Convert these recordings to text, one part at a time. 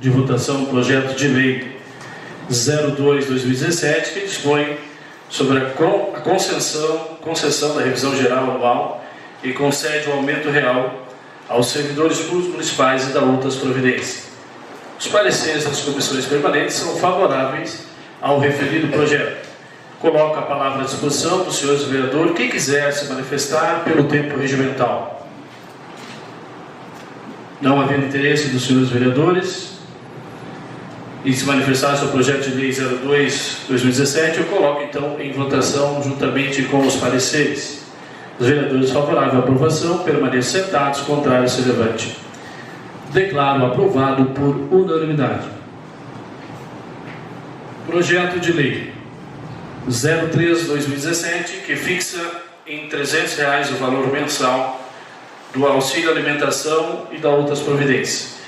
de votação o projeto de lei 02/2017, que dispõe sobre a concessão da revisão geral anual e concede o aumento real aos servidores públicos municipais e da outras providências. Os pareceres das comissões permanentes são favoráveis ao referido projeto. Coloco a palavra à disposição dos senhores vereadores que quiser se manifestar pelo tempo regimental. Não havendo interesse dos senhores vereadores em se manifestar sobre o projeto de lei 02/2017, eu coloco então em votação juntamente com os pareceres. Os vereadores favoráveis à aprovação permaneçam sentados, contrário se levante. Declaro aprovado por unanimidade. Projeto de lei 03/2017, que fixa em R$ 300 o valor mensal do auxílio alimentação e da outras providências.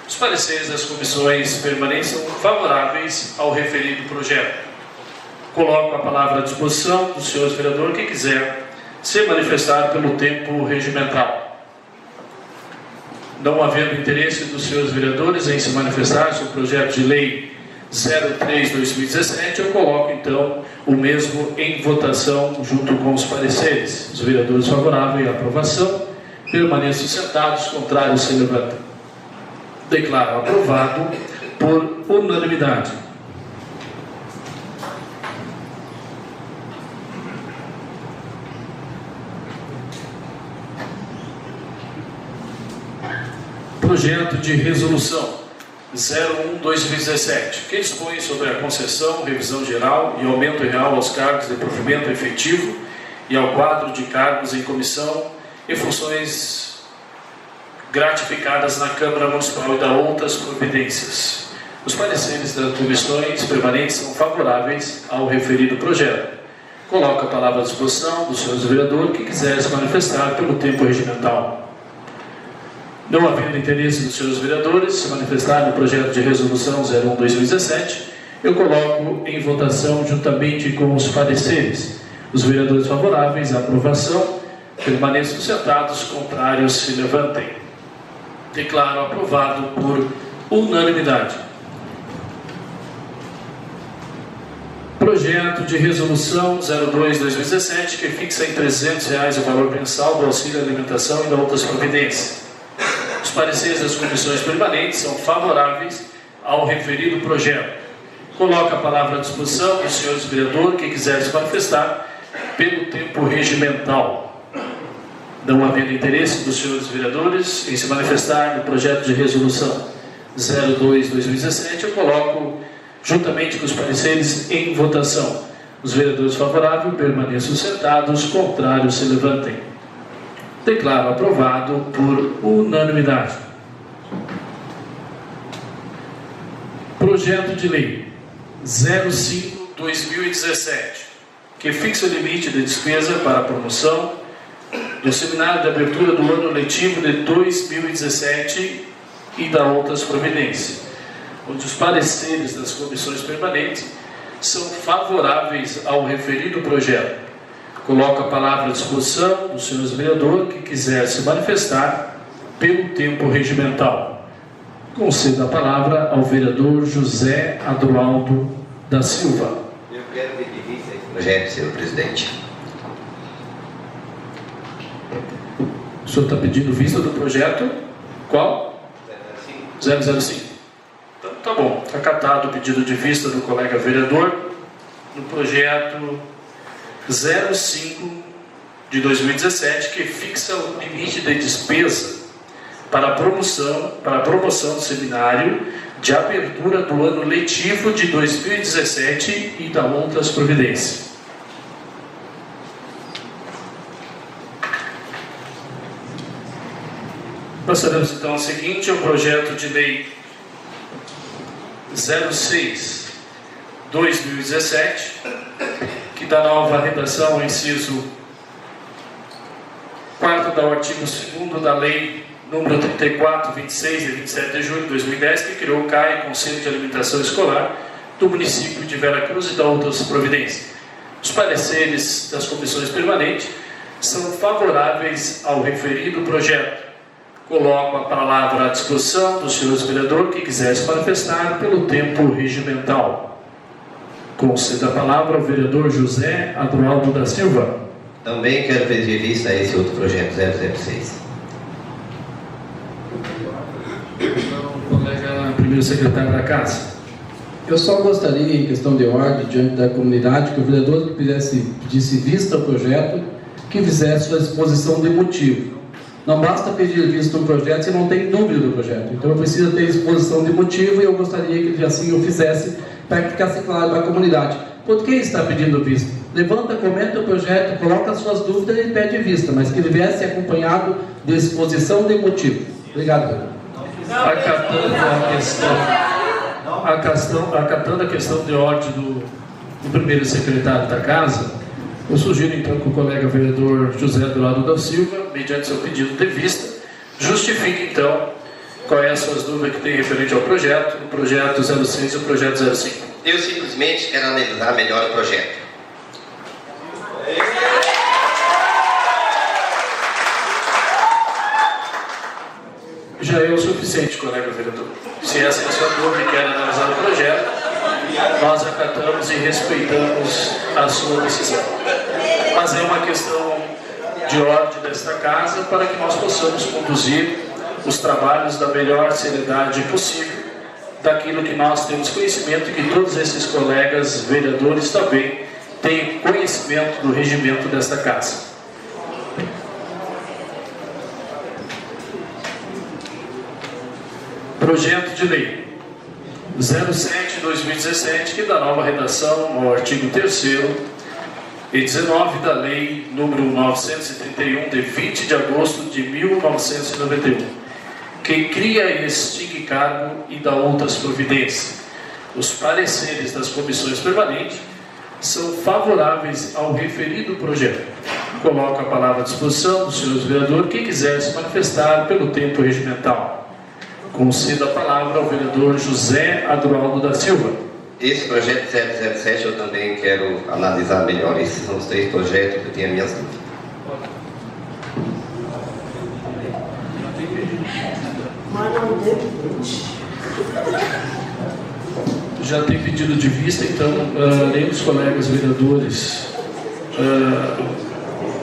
Os pareceres das comissões permanentes são favoráveis ao referido projeto. Coloco a palavra à disposição dos senhores vereadores que quiser se manifestar pelo tempo regimental. Não havendo interesse dos senhores vereadores em se manifestar sobre o projeto de lei 03/2017, eu coloco então o mesmo em votação junto com os pareceres. Os vereadores favoráveis à aprovação permaneçam sentados, contrários se levantem. Declaro aprovado por unanimidade. Projeto de resolução 01/2017, que dispõe sobre a concessão, revisão geral e aumento real aos cargos de provimento efetivo e ao quadro de cargos em comissão e funções gratificadas na Câmara Municipal e da outras providências. Os pareceres das comissões permanentes são favoráveis ao referido projeto. Coloco a palavra à disposição dos senhores vereadores que quiserem se manifestar pelo tempo regimental. Não havendo interesse dos senhores vereadores se manifestar no projeto de resolução 01/2017, eu coloco em votação juntamente com os pareceres. Os vereadores favoráveis à aprovação permaneçam sentados, contrários se levantem. Declaro aprovado por unanimidade. Projeto de resolução 02/2017, que fixa em R$ 300 o valor mensal do auxílio alimentação e da outras providências. Os pareceres das comissões permanentes são favoráveis ao referido projeto. Coloco a palavra à disposição dos senhores vereadores que quiserem se manifestar pelo tempo regimental. Não havendo interesse dos senhores vereadores em se manifestar no projeto de resolução 02/2017, eu coloco juntamente com os pareceres em votação. Os vereadores favoráveis permaneçam sentados, contrários se levantem. Declaro aprovado por unanimidade. Projeto de lei 05/2017, que fixa o limite de despesa para a promoção do seminário de abertura do ano letivo de 2017 e da outras providências, onde os pareceres das comissões permanentes são favoráveis ao referido projeto. Coloco a palavra à disposição dos senhores vereadores que quiser se manifestar pelo tempo regimental. Concedo a palavra ao vereador José Adroaldo da Silva. Eu quero ver de vista esse projeto, senhor presidente. O senhor está pedindo vista do projeto? Qual? 005. Então, tá bom. Está acatado o pedido de vista do colega vereador no projeto 05/2017, que fixa o limite de despesa para a promoção do seminário de abertura do ano letivo de 2017 e da outras providências. Passaremos então ao seguinte, ao projeto de lei 06/2017, que dá nova redação ao inciso 4º do artigo 2º da lei número 34, 26 e 27 de julho de 2010, que criou o CAE, Conselho de Alimentação Escolar, do município de Vera Cruz e da outras providências. Os pareceres das comissões permanentes são favoráveis ao referido projeto. Coloco a palavra à disposição dos senhores vereadores que quiserem se manifestar pelo tempo regimental. Concedo a palavra ao vereador José Adroaldo da Silva. Também quero pedir vista a esse outro projeto 006. Colega primeiro secretário da Casa. Eu só gostaria, em questão de ordem, diante da comunidade, que o vereador que pedisse vista ao projeto, que fizesse sua exposição de motivo. Não basta pedir vista ao projeto se não tem dúvida do projeto. Então eu preciso ter exposição de motivo e eu gostaria que assim o fizesse para que ficasse claro para a comunidade. Por que está pedindo vista? Levanta, comenta o projeto, coloca as suas dúvidas e pede vista, mas que ele viesse acompanhado de exposição de motivo. Obrigado, vereador. Acatando a questão de ordem do primeiro secretário da Casa, eu sugiro então que o colega vereador José Adroaldo da Silva, mediante seu pedido de vista, justifique então quais as suas dúvidas que tem referente ao projeto, o projeto 06 e o projeto 05. Eu simplesmente quero analisar melhor o projeto. Já é o suficiente, colega vereador. Se essa é a sua dúvida e quer analisar o projeto, nós acatamos e respeitamos a sua decisão. Mas é uma questão de ordem desta Casa para que nós possamos conduzir os trabalhos da melhor seriedade possível, daquilo que nós temos conhecimento e que todos esses colegas vereadores também têm conhecimento do regimento desta Casa. Projeto de Lei 07/2017, que dá nova redação ao artigo 3º e 19 da Lei número 931, de 20 de agosto de 1991, que cria e extingue cargo e dá outras providências. Os pareceres das comissões permanentes são favoráveis ao referido projeto. Coloco a palavra à disposição dos senhores vereadores, quem quiser se manifestar pelo tempo regimental. Concedo a palavra ao vereador José Adroaldo da Silva. Esse projeto 007 eu também quero analisar melhor. Esses são os 3 projetos que eu tenho as minhas dúvidas. Já tem pedido de vista, então, além dos colegas vereadores,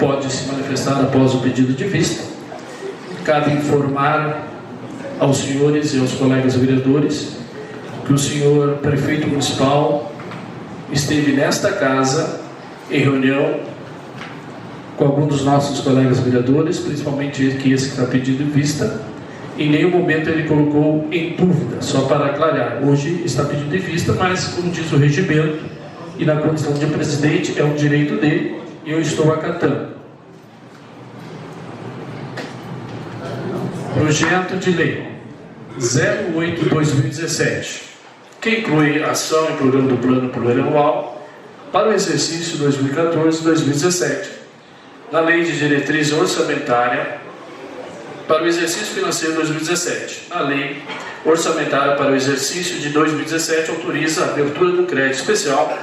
pode se manifestar após o pedido de vista. Cabe informar aos senhores e aos colegas vereadores que o senhor prefeito municipal esteve nesta Casa em reunião com alguns dos nossos colegas vereadores, principalmente esse que está pedindo vista. Em nenhum momento ele colocou em dúvida, só para aclarar. Hoje está pedindo de vista, mas como diz o regimento e na condição de presidente é um direito dele e eu estou acatando. Projeto de Lei 08/2017, que inclui ação e programa do Plano Plurianual para o exercício 2014-2017, na Lei de Diretriz Orçamentária para o exercício financeiro 2017. Na Lei Orçamentária para o exercício de 2017, autoriza a abertura do crédito especial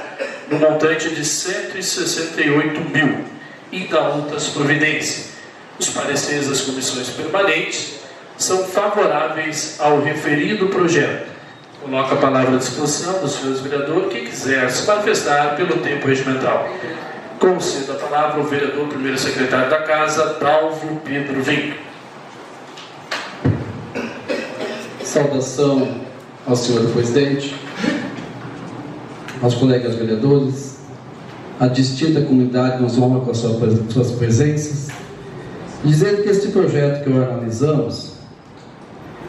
no montante de 168 mil e dá outras providências. Os pareceres das comissões permanentes são favoráveis ao referido projeto. Coloco a palavra à disposição dos senhores vereadores que quiser se manifestar pelo tempo regimental. Concedo a palavra ao vereador primeiro secretário da Casa, Dalvo Pedro Vinck. Saudação ao senhor presidente, aos colegas vereadores, à distinta comunidade que nos honra com as suas presenças, dizendo que este projeto que analisamos,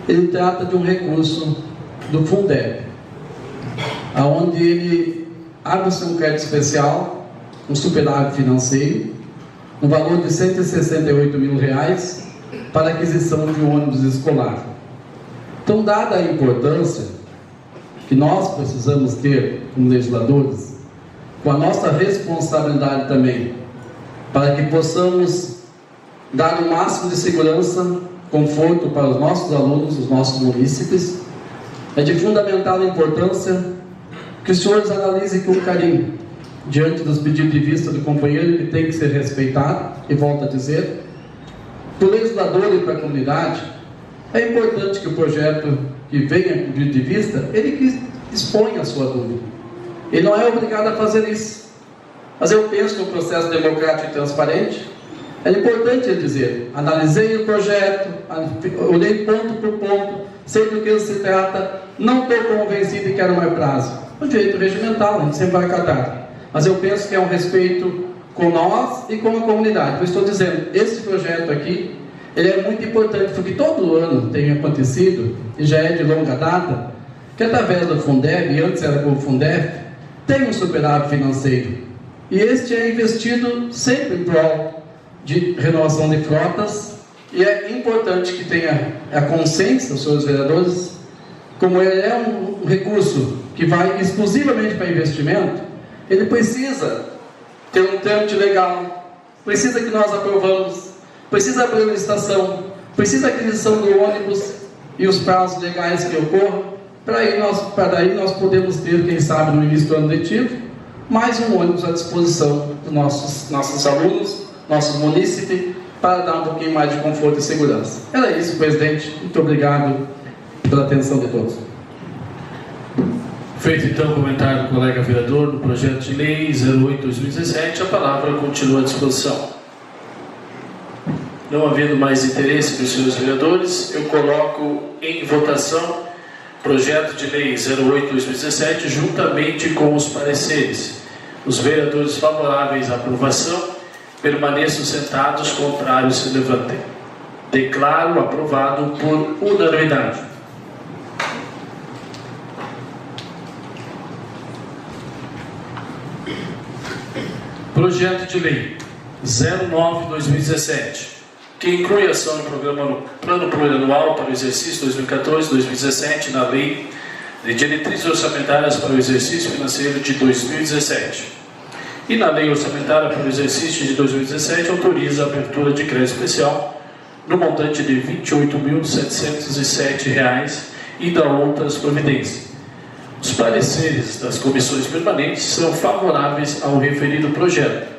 ele trata de um recurso do Fundeb, onde ele abre-se um crédito especial, um superávit financeiro, no valor de R$ 168 mil para aquisição de um ônibus escolar. Então, dada a importância que nós precisamos ter como legisladores, com a nossa responsabilidade também, para que possamos dar o máximo de segurança, conforto para os nossos alunos, os nossos munícipes, é de fundamental importância que os senhores analisem com carinho, diante dos pedidos de vista do companheiro, que tem que ser respeitado, e volto a dizer, para o legislador e para a comunidade, É importante que o projeto que venha de vista, ele que exponha a sua dúvida. Ele não é obrigado a fazer isso. Mas eu penso que um processo democrático e transparente, é importante ele dizer: analisei o projeto, olhei ponto por ponto, sei do que se trata, não estou convencido e quero mais prazo. O direito regimental, a gente sempre vai acatar. Mas eu penso que é um respeito com nós e com a comunidade. Eu estou dizendo, esse projeto aqui, ele é muito importante, porque todo ano tem acontecido, e já é de longa data, que através do Fundeb, e antes era com o Fundeb, tem um superávit financeiro. E este é investido sempre em prol de renovação de frotas, e é importante que tenha a consciência dos seus vereadores, como ele é um recurso que vai exclusivamente para investimento, ele precisa ter um trâmite legal, precisa que nós aprovamos, precisa abrir a licitação, precisa a aquisição do ônibus e os prazos legais que ocorram, para daí nós podemos ter, quem sabe, no início do ano letivo, mais um ônibus à disposição dos nossos alunos, nossos munícipes, para dar um pouquinho mais de conforto e segurança. Era isso, presidente. Muito obrigado pela atenção de todos. Feito então o comentário do colega vereador do projeto de lei 08/2017, a palavra continua à disposição. Não havendo mais interesse dos senhores vereadores, eu coloco em votação o projeto de lei 08/2017 juntamente com os pareceres. Os vereadores favoráveis à aprovação permaneçam sentados, contrários se levantem. Declaro aprovado por unanimidade. Projeto de lei 09/2017, que inclui ação no programa Plano Plurianual para o exercício 2014-2017 na Lei de Diretrizes Orçamentárias para o exercício financeiro de 2017. E na Lei Orçamentária para o exercício de 2017 autoriza a abertura de crédito especial no montante de R$ 28.707 e da outras providências. Os pareceres das comissões permanentes são favoráveis ao referido projeto.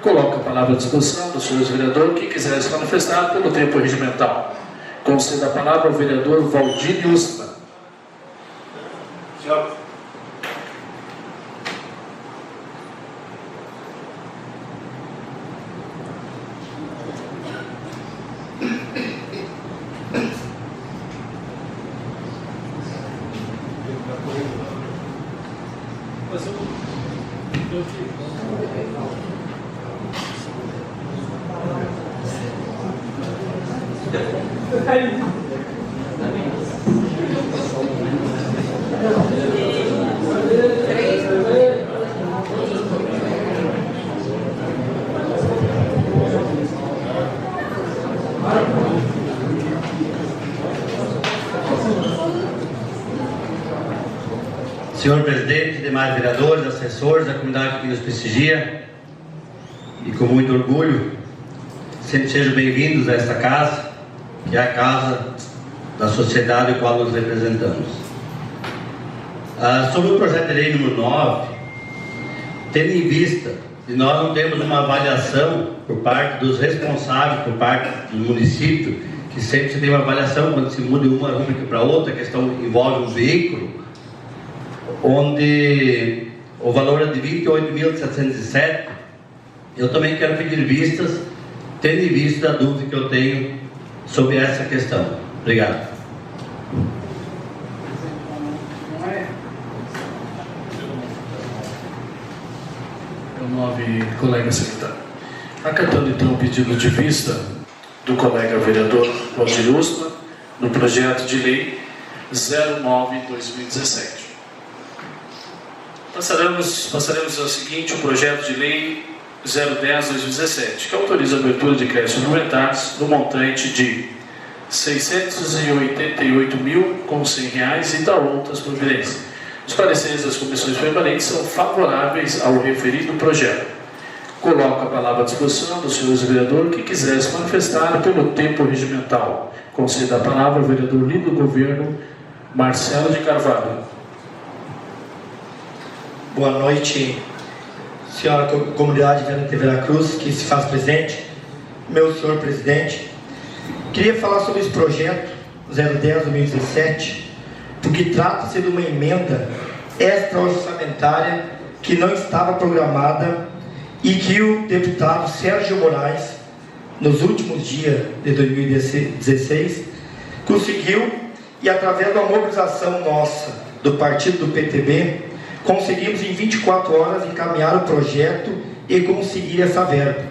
Coloco a palavra à disposição do senhor vereador que quiser se manifestar pelo tempo regimental. Conceda a palavra ao vereador Valdir Ustman. Senhor. Senhor presidente, demais vereadores, assessores, a comunidade que nos prestigia, e com muito orgulho, sempre sejam bem-vindos a esta casa, que é a casa da sociedade a qual nos representamos. Sobre o projeto de lei número 9, tendo em vista que nós não temos uma avaliação por parte dos responsáveis, por parte do município, que sempre se tem uma avaliação quando se muda de uma rubrica para outra, a questão envolve um veículo, onde o valor é de 28.707, eu também quero pedir vistas, tendo em vista a dúvida que eu tenho sobre essa questão. Obrigado. O 9, colega secretário. Acatando então o pedido de vista do colega vereador Valdir Ustman no projeto de lei 09/2017. Passaremos ao seguinte, o projeto de lei 010/2017, que autoriza a abertura de créditos suplementares no montante de R$ 688.100 e da outras providências. Os pareceres das comissões permanentes são favoráveis ao referido projeto. Coloco a palavra à disposição do senhor vereador que quiser se manifestar pelo tempo regimental. Conceda a palavra ao vereador líder do governo, Marcelo de Carvalho. Boa noite, senhora comunidade de Veracruz, que se faz presente, meu senhor presidente. Queria falar sobre esse projeto, 010/2017, porque trata-se de uma emenda extra-orçamentária que não estava programada e que o deputado Sérgio Moraes, nos últimos dias de 2016, conseguiu, e através da mobilização nossa, do partido do PTB, conseguimos em 24 horas encaminhar o projeto e conseguir essa verba.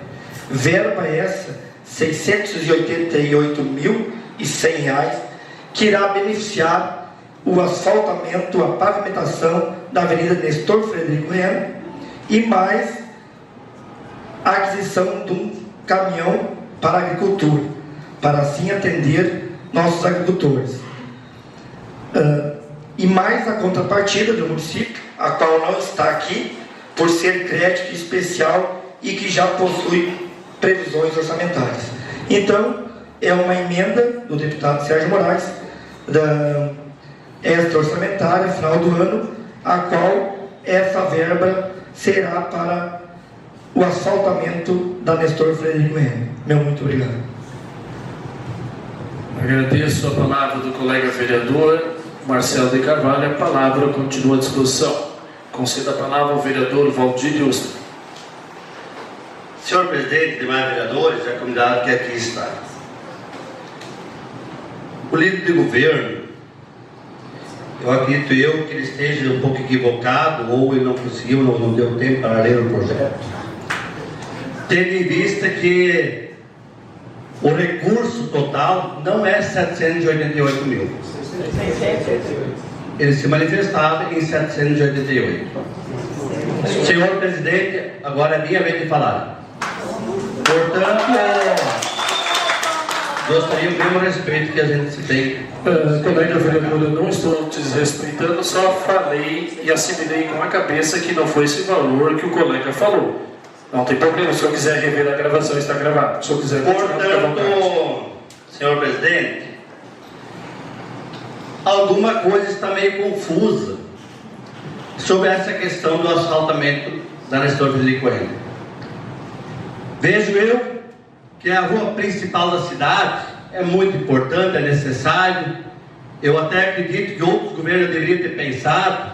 Verba essa, R$ 688.100, que irá beneficiar o asfaltamento, a pavimentação da Avenida Nestor Frederico Reno e mais a aquisição de um caminhão para a agricultura, para assim atender nossos agricultores. E mais a contrapartida do município, a qual não está aqui, por ser crédito especial e que já possui previsões orçamentárias. Então, é uma emenda do deputado Sérgio Moraes, da extra-orçamentária, final do ano, a qual essa verba será para o asfaltamento da Nestor Frederico Reno. Meu muito obrigado. Agradeço a palavra do colega vereador Marcelo de Carvalho. A palavra continua à disposição. Conceda a palavra ao vereador Valdir Ustra. Senhor presidente, demais vereadores e a comunidade que aqui está. O líder de governo, eu acredito que ele esteja um pouco equivocado, ou ele não conseguiu, não deu tempo para ler o projeto, tendo em vista que o recurso total não é 788 mil. Ele se manifestava em 788. Senhor presidente, agora é minha vez de falar. Portanto, gostaria do mesmo respeito que a gente se tem. Colega vereador, eu não estou te desrespeitando, só falei e assimilei com a cabeça que não foi esse valor que o colega falou. Não tem problema, se eu quiser rever a gravação, está gravado. Se eu quiser portanto, senhor presidente, alguma coisa está meio confusa sobre essa questão do asfaltamento da Nestor Frederico Reno. Vejo eu que a rua principal da cidade é muito importante, é necessário. Eu até acredito que outros governos deveriam ter pensado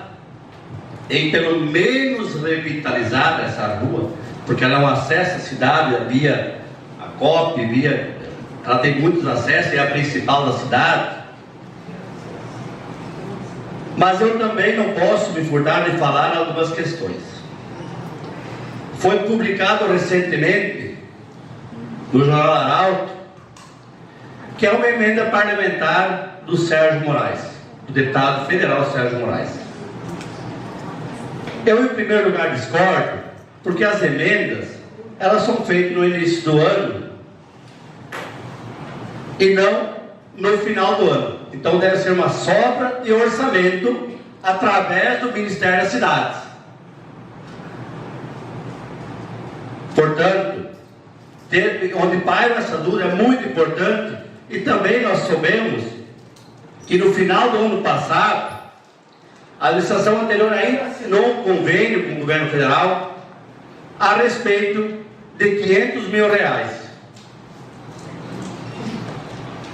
em pelo menos revitalizar essa rua, porque ela é um acesso à cidade via a COP, ela tem muitos acessos, é a principal da cidade. Mas eu também não posso me furtar de falar algumas questões. Foi publicado recentemente no Jornal Arauto que é uma emenda parlamentar do Sérgio Moraes, do deputado federal Sérgio Moraes. Eu, em primeiro lugar, discordo, porque as emendas, elas são feitas no início do ano e não no final do ano. Então deve ser uma sobra de orçamento através do Ministério das Cidades. Portanto, onde paira essa dúvida é muito importante. E também nós soubemos que no final do ano passado a administração anterior ainda assinou um convênio com o governo federal a respeito de R$500 mil.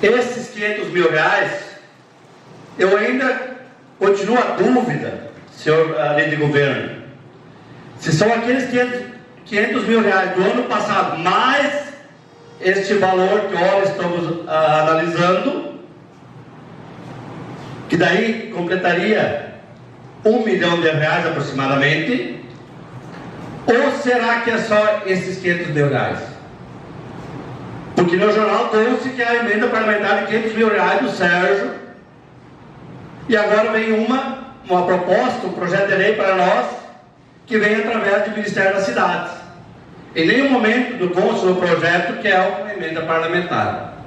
Esses R$500 mil, eu ainda continuo a dúvida, senhor líder de governo, se são aqueles R$500 mil do ano passado, mais este valor que nós estamos analisando, que daí completaria R$1 milhão aproximadamente, ou será que é só esses R$500 mil? Porque no jornal trouxe que a emenda parlamentar de R$500 mil do Sérgio, e agora vem uma proposta, um projeto de lei para nós, que vem através do Ministério das Cidades. Em nenhum momento do consta no projeto que é uma emenda parlamentar.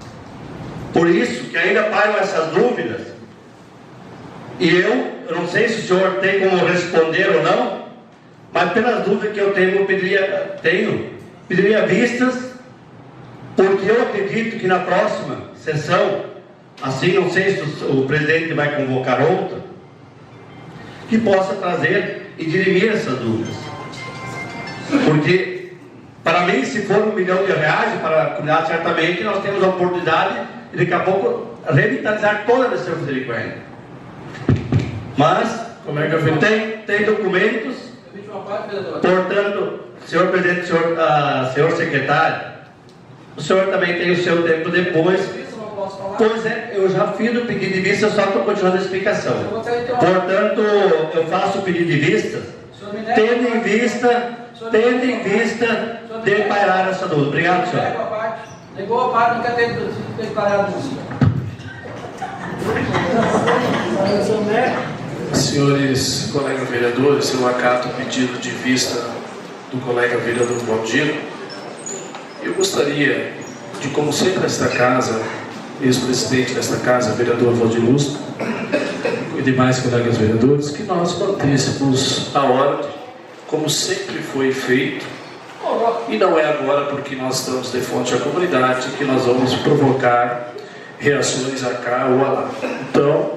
Por isso que ainda pairam essas dúvidas, e eu não sei se o senhor tem como responder ou não, mas pelas dúvidas que eu tenho, pediria vistas, porque eu acredito que na próxima sessão, assim, não sei se o presidente vai convocar outra, que possa trazer e dirimir essas dúvidas. Porque, para mim, se for R$1 milhão para a comunidade, certamente nós temos a oportunidade, e daqui a pouco revitalizar toda a Missão Frederico Werner. Mas Colega vereador. tem documentos, portanto, senhor presidente, senhor secretário, o senhor também tem o seu tempo depois. Pois é, eu já fiz o pedido de vista, só estou continuando a explicação. Portanto, eu faço o pedido de vista, tendo em vista declarar essa dúvida. Obrigado, senhor. Negou a parte, não quer ter declarado isso. Senhores colegas vereadores, eu acato o pedido de vista do colega vereador Valdir. Eu gostaria de, como sempre, esta casa, ex-presidente desta casa, vereador Valdir Lúcio, e demais colegas vereadores, que nós mantêssemos a ordem, como sempre foi feito, e não é agora porque nós estamos de frente à comunidade que nós vamos provocar reações a cá ou a lá. Então,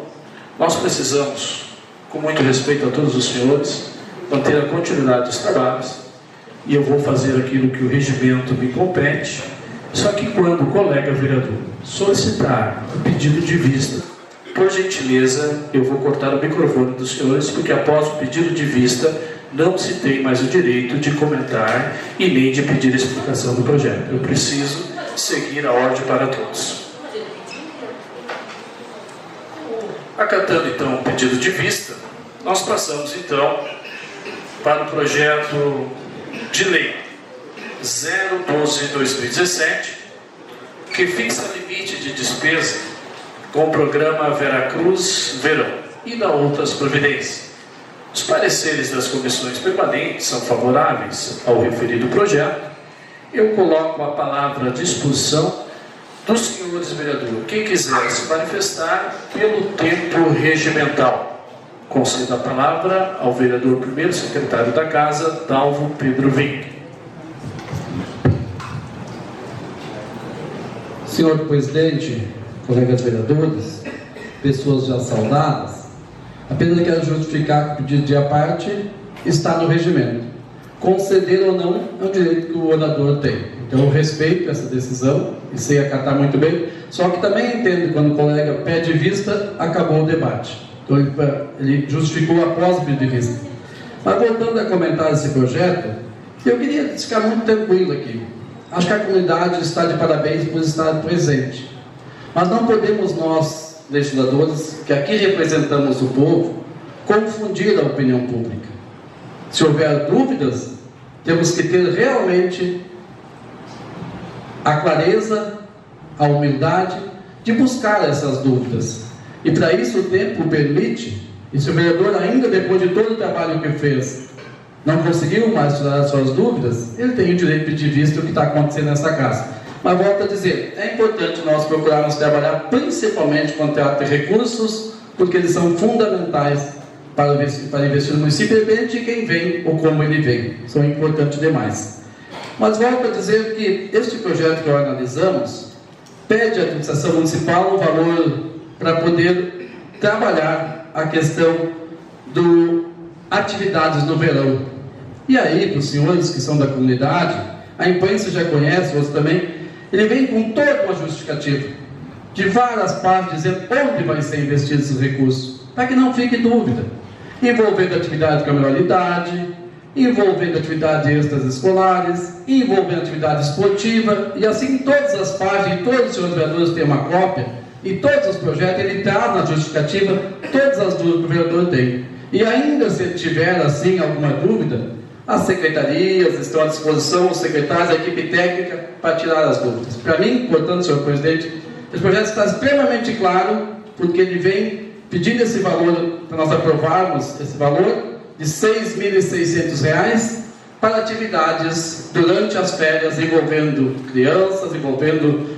nós precisamos, com muito respeito a todos os senhores, manter a continuidade dos trabalhos, e eu vou fazer aquilo que o regimento me compete. Só que quando o colega vereador solicitar o pedido de vista, por gentileza, eu vou cortar o microfone dos senhores, porque após o pedido de vista, não se tem mais o direito de comentar e nem de pedir explicação do projeto. Eu preciso seguir a ordem para todos. Acatando então o pedido de vista, nós passamos então para o projeto de lei 012/2017, que fixa limite de despesa com o programa Veracruz Verão e da outras providências. Os pareceres das comissões permanentes são favoráveis ao referido projeto. Eu coloco a palavra à disposição dos senhores vereadores. Quem quiser se manifestar pelo tempo regimental, concedo a palavra ao vereador primeiro secretário da Casa, Dalvo Pedro Vinck. Senhor presidente, colegas vereadores, pessoas já saudadas, apenas quero justificar que o pedido de parte está no regimento. Conceder ou não é um direito que o orador tem. Então eu respeito essa decisão e sei acatar muito bem, só que também entendo quando o colega pede vista, acabou o debate. Então ele justificou após o pedido de vista. Mas voltando a comentar esse projeto, eu queria ficar muito tranquilo aqui. Acho que a comunidade está de parabéns por estar presente. Mas não podemos nós, legisladores, que aqui representamos o povo, confundir a opinião pública. Se houver dúvidas, temos que ter realmente a clareza, a humildade de buscar essas dúvidas. E para isso o tempo permite, e se o vereador ainda depois de todo o trabalho que fez, não conseguiu mais tirar as suas dúvidas, ele tem o direito de pedir vista o que está acontecendo nessa casa. Mas volto a dizer, é importante nós procurarmos trabalhar principalmente com o teatro de recursos, porque eles são fundamentais para investir no município, independente de quem vem ou como ele vem. São importantes demais. Mas volto a dizer que este projeto que nós analisamos pede à administração municipal um valor para poder trabalhar a questão do atividades no verão. E aí, para os senhores que são da comunidade, a imprensa já conhece, outros também, ele vem com toda uma justificativa, de várias partes, dizendo onde vai ser investido esses recursos, para que não fique dúvida, envolvendo atividade com a menor idade, envolvendo atividades extras escolares, envolvendo atividade esportiva, e assim todas as partes, e todos os senhores vereadores têm uma cópia, e todos os projetos, ele traz na justificativa todas as dúvidas que o vereador tem. E ainda se tiver assim alguma dúvida, as secretarias estão à disposição, os secretários, a equipe técnica, para tirar as dúvidas. Para mim, portanto, senhor presidente, esse projeto está extremamente claro, porque ele vem pedindo esse valor, para nós aprovarmos esse valor, de R$ 6.600 para atividades durante as férias, envolvendo crianças, envolvendo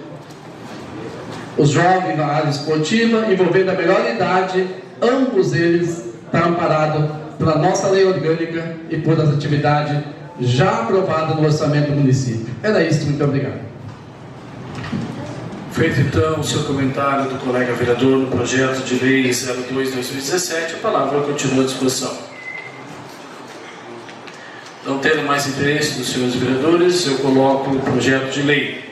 os jovens na área esportiva, envolvendo a melhor idade, ambos eles está amparado pela nossa lei orgânica e por as atividades já aprovadas no orçamento do município. Era isso, muito obrigado. Feito então o seu comentário do colega vereador no projeto de lei 02/2017, a palavra continua à disposição. Não tendo mais interesse dos senhores vereadores, eu coloco o projeto de lei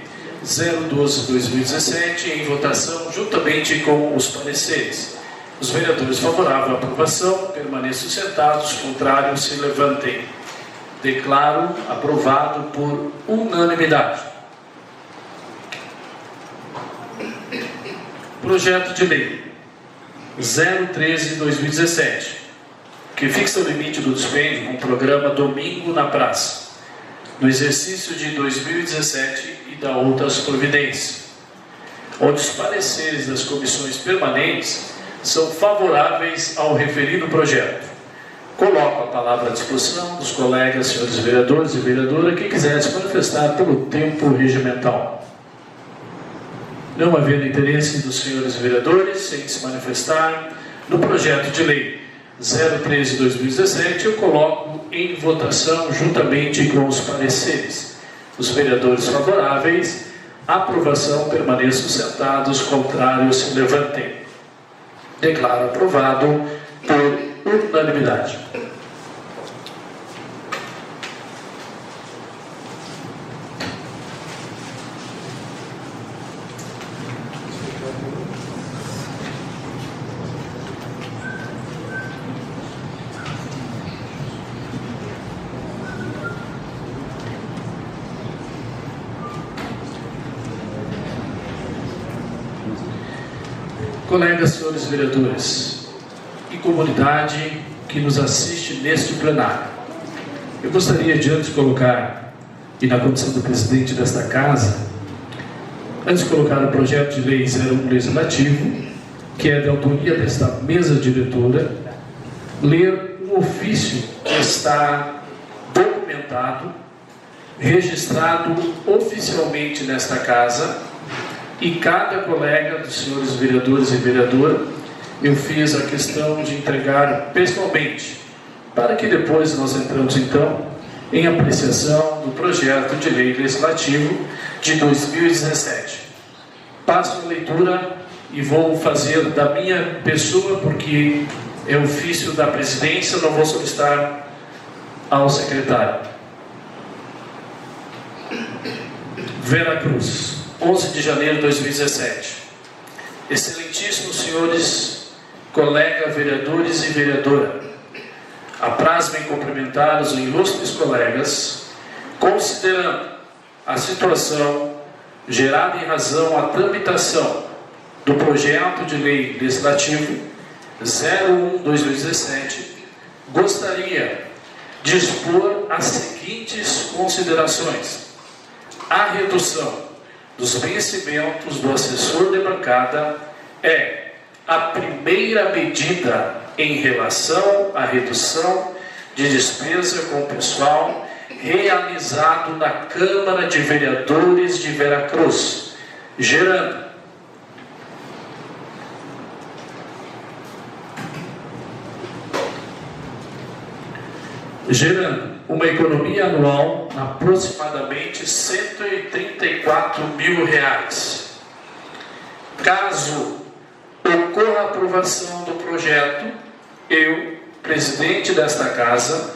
012/2017 em votação juntamente com os pareceres. Os vereadores favoráveis à aprovação permaneçam sentados, contrários se levantem. Declaro aprovado por unanimidade. Projeto de lei 013/2017, que fixa o limite do dispêndio com o programa Domingo na Praça, no exercício de 2017 e da outras providências, onde os pareceres das comissões permanentes são favoráveis ao referido projeto. Coloco a palavra à disposição dos colegas, senhores vereadores e vereadora, que quiserem se manifestar pelo tempo regimental. Não havendo interesse dos senhores vereadores em se manifestar no projeto de lei 013/2017, eu coloco em votação juntamente com os pareceres. Os vereadores favoráveis à aprovação permaneçam sentados, contrários se levantem. Declaro aprovado por unanimidade. Colegas, senhores vereadores e comunidade que nos assiste neste plenário, eu gostaria de antes colocar, e na condição do presidente desta casa, antes de colocar o projeto de lei 01 legislativo, que é de autoria desta mesa diretora, ler um ofício que está documentado, registrado oficialmente nesta casa. E cada colega dos senhores vereadores e vereadora, eu fiz a questão de entregar pessoalmente, para que depois nós entramos então em apreciação do projeto de lei legislativo de 2017. Passo a leitura e vou fazer da minha pessoa, porque é ofício da presidência, não vou solicitar ao secretário. Veracruz, 11 de janeiro de 2017. Excelentíssimos senhores, colegas vereadores e vereadora, apraz-me cumprimentar os ilustres colegas, considerando a situação gerada em razão à tramitação do projeto de lei legislativo 01/2017, gostaria de expor as seguintes considerações. A redução dos vencimentos do assessor de bancada é a primeira medida em relação à redução de despesa com pessoal realizado na Câmara de Vereadores de Veracruz, gerando uma economia anual de aproximadamente R$ 134 mil. Caso ocorra a aprovação do projeto, eu, presidente desta casa,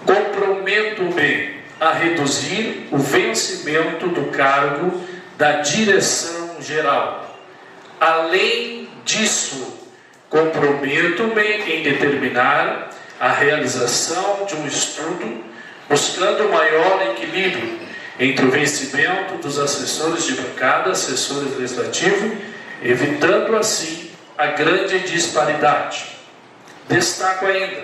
comprometo-me a reduzir o vencimento do cargo da direção geral. Além disso, comprometo-me em determinar a realização de um estudo buscando maior equilíbrio entre o vencimento dos assessores de bancada, assessores legislativos, evitando assim a grande disparidade. Destaco ainda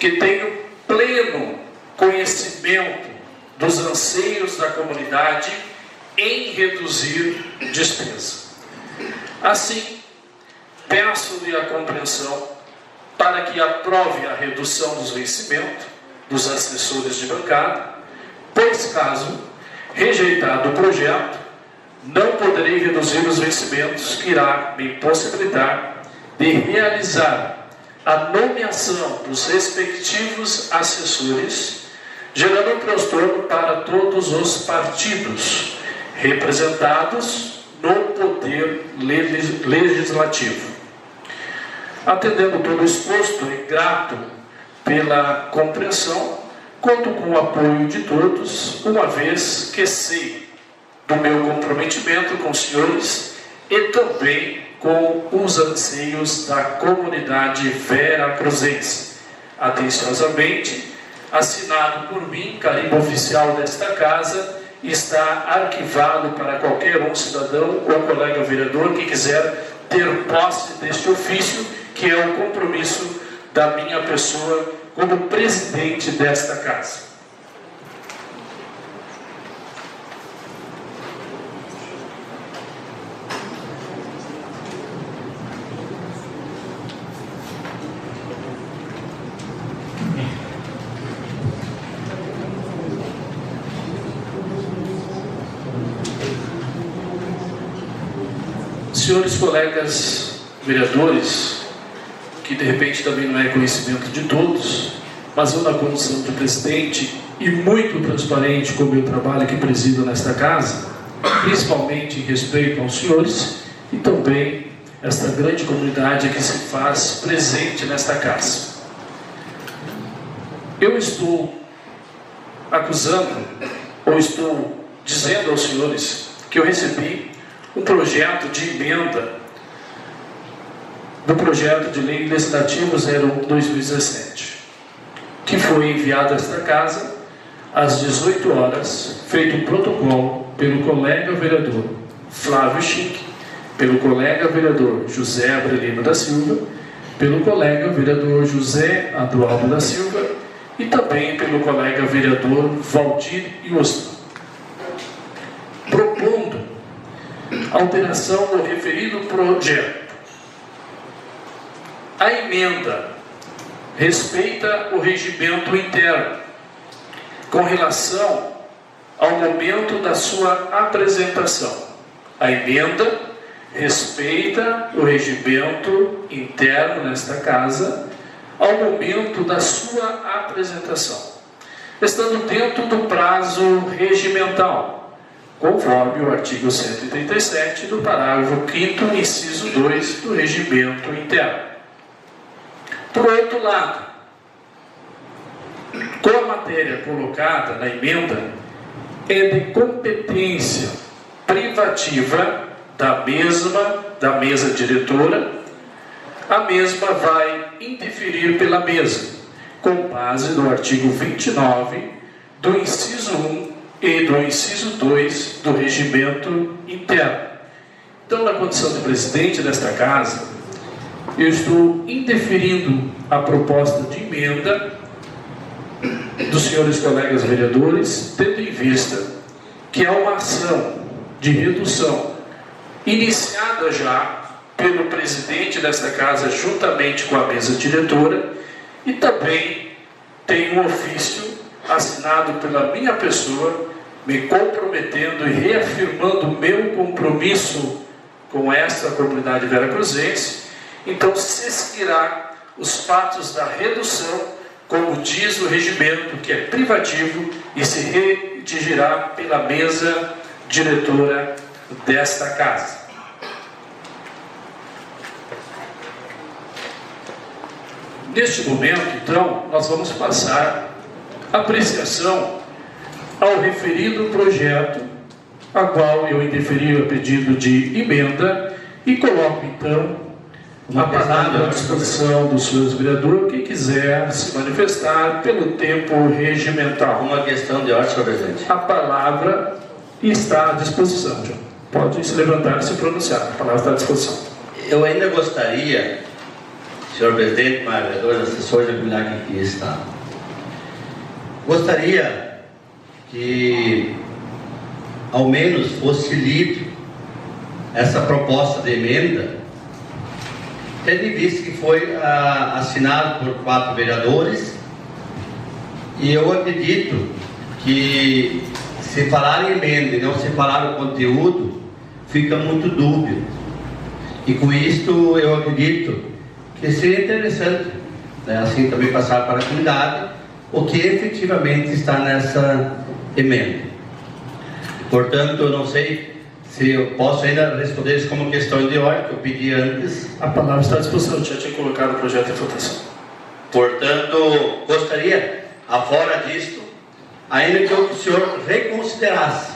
que tenho pleno conhecimento dos anseios da comunidade em reduzir despesa. Assim, peço-lhe a compreensão para que aprove a redução dos vencimentos dos assessores de bancada, pois caso rejeitado o projeto, não poderei reduzir os vencimentos que irá me possibilitar de realizar a nomeação dos respectivos assessores, gerando um transtorno para todos os partidos representados no poder legislativo. Atendendo todo o exposto e grato pela compreensão, conto com o apoio de todos, uma vez que sei o meu comprometimento com os senhores e também com os anseios da comunidade veracruzense. Atenciosamente, assinado por mim, carimbo oficial desta casa, está arquivado para qualquer um cidadão ou colega vereador que quiser ter posse deste ofício, que é o compromisso da minha pessoa como presidente desta casa. Senhores colegas vereadores, que de repente também não é conhecimento de todos, mas eu na condição de presidente e muito transparente com o meu trabalho que presido nesta casa, principalmente em respeito aos senhores e também esta grande comunidade que se faz presente nesta casa. Eu estou acusando, ou estou dizendo aos senhores que eu recebi um projeto de emenda do projeto de lei legislativo 01/2017, que foi enviado a esta casa às 18 horas, feito um protocolo pelo colega vereador Flávio Chique, pelo colega vereador José Abrelino da Silva, pelo colega vereador José Adualdo da Silva e também pelo colega vereador Valdir Iosma, propondo alteração do referido projeto. A emenda respeita o regimento interno com relação ao momento da sua apresentação. A emenda respeita o regimento interno nesta casa ao momento da sua apresentação, estando dentro do prazo regimental, conforme o artigo 137 do parágrafo 5º, inciso 2 do regimento interno. Por outro lado, com a matéria colocada na emenda, é de competência privativa da mesa diretora, a mesma vai interferir pela mesa, com base no artigo 29 do inciso 1 e do inciso 2 do regimento interno. Então, na condição de presidente desta casa, eu estou indeferindo a proposta de emenda dos senhores colegas vereadores, tendo em vista que é uma ação de redução iniciada já pelo presidente desta casa, juntamente com a mesa diretora, e também tem um ofício assinado pela minha pessoa, me comprometendo e reafirmando o meu compromisso com esta comunidade veracruzense. Então, se seguirá os fatos da redução, como diz o regimento, que é privativo, e se redigirá pela mesa diretora desta casa. Neste momento, então, nós vamos passar a apreciação ao referido projeto, a qual eu indeferi a pedido de emenda, e coloco, então, a palavra à disposição dos senhores vereadores, quem quiser se manifestar pelo tempo regimental. Uma questão de ordem, senhor presidente. A palavra está à disposição, João. Pode se levantar e se pronunciar. A palavra está à disposição. Eu ainda gostaria, senhor presidente, vereadores, assessores da comunidade que aqui está, gostaria que ao menos fosse lido essa proposta de emenda, tendo em vista que foi assinado por 4 vereadores, e eu acredito que se falar em emenda e não se falar o conteúdo, fica muito dúbio. E com isto eu acredito que seria interessante, né, assim também passar para a comunidade o que efetivamente está nessa emenda. Portanto, eu não sei se eu posso ainda responder isso como questão de ordem, que eu pedi antes. A palavra está à disposição, eu já tinha colocado o projeto em votação. Portanto, gostaria, afora disto, ainda que o senhor reconsiderasse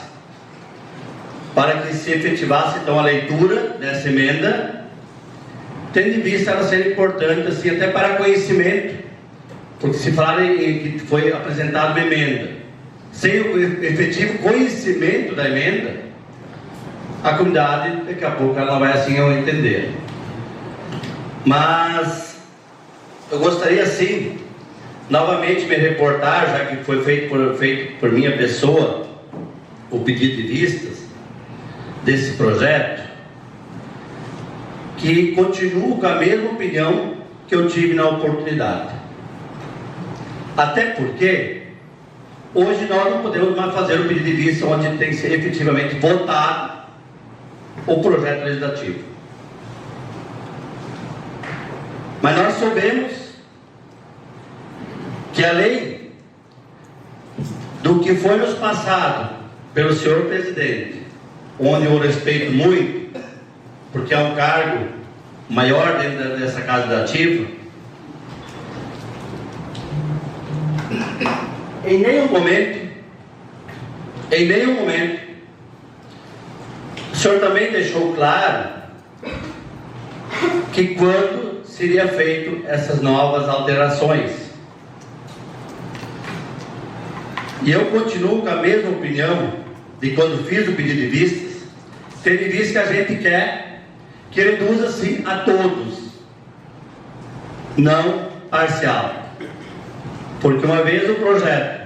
para que se efetivasse então a leitura dessa emenda, tendo em vista ela ser importante assim, até para conhecimento, porque se fala em que foi apresentada uma emenda, sem o efetivo conhecimento da emenda, a comunidade daqui a pouco ela vai assim ao entender. Mas eu gostaria assim, novamente me reportar, já que foi feito por minha pessoa o pedido de vistas desse projeto, que continuo com a mesma opinião que eu tive na oportunidade. Até porque hoje nós não podemos mais fazer o pedido de vista onde tem que ser efetivamente votado o projeto legislativo. Mas nós soubemos que além do que foi nos passado pelo senhor presidente, onde eu respeito muito, porque é um cargo maior dentro dessa casa legislativa, em nenhum momento, o senhor também deixou claro que quando seria feito essas novas alterações. E eu continuo com a mesma opinião de quando fiz o pedido de vistas, tendo em vista que a gente quer que reduza sim a todos, não parcial. Porque uma vez o projeto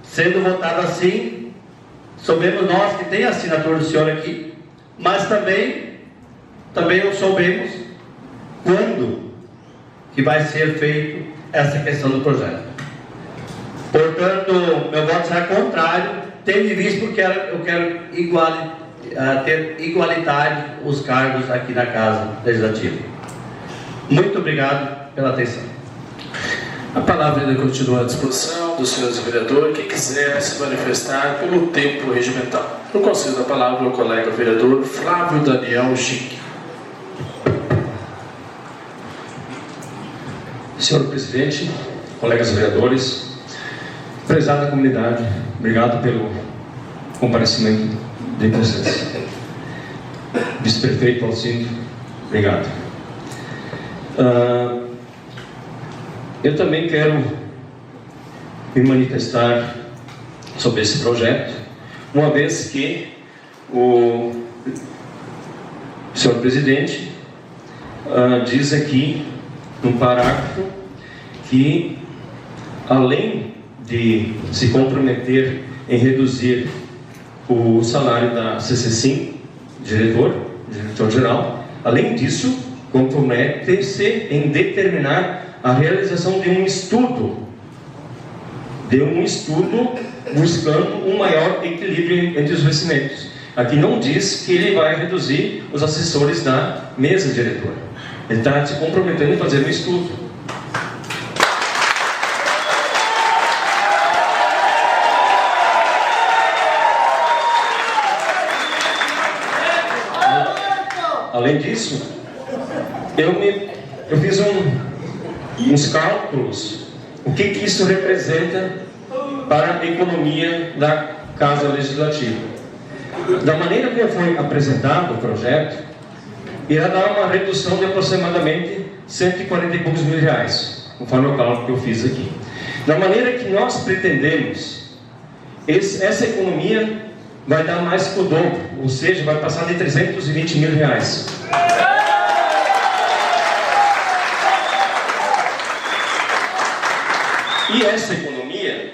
sendo votado assim, soubemos nós que tem a assinatura do senhor aqui, mas também não soubemos quando que vai ser feito essa questão do projeto. Portanto, meu voto será contrário, tendo em vista porque eu quero ter igualdade os cargos aqui na Casa Legislativa. Muito obrigado pela atenção. A palavra ainda continua à disposição dos senhores vereadores. Quem quiser se manifestar pelo tempo regimental. Eu concedo a palavra ao colega vereador Flávio Daniel Chique. Senhor presidente, colegas vereadores, prezada comunidade, obrigado pelo comparecimento de vocês. Vice-prefeito Alcindo, obrigado. Eu também quero me manifestar sobre esse projeto, uma vez que o senhor presidente diz aqui no parágrafo que, além de se comprometer em reduzir o salário da CC5, diretor-geral, além disso, compromete-se em determinar a realização de um estudo buscando um maior equilíbrio entre os vencimentos. Aqui não diz que ele vai reduzir os assessores da mesa diretora. Ele está se comprometendo em fazer um estudo. Além disso, eu fiz uns cálculos, o que isso representa para a economia da Casa Legislativa. Da maneira como foi apresentado o projeto, irá dar uma redução de aproximadamente 140 e poucos mil reais, conforme o cálculo que eu fiz aqui. Da maneira que nós pretendemos, essa economia vai dar mais que o dobro, ou seja, vai passar de 320 mil reais. E essa economia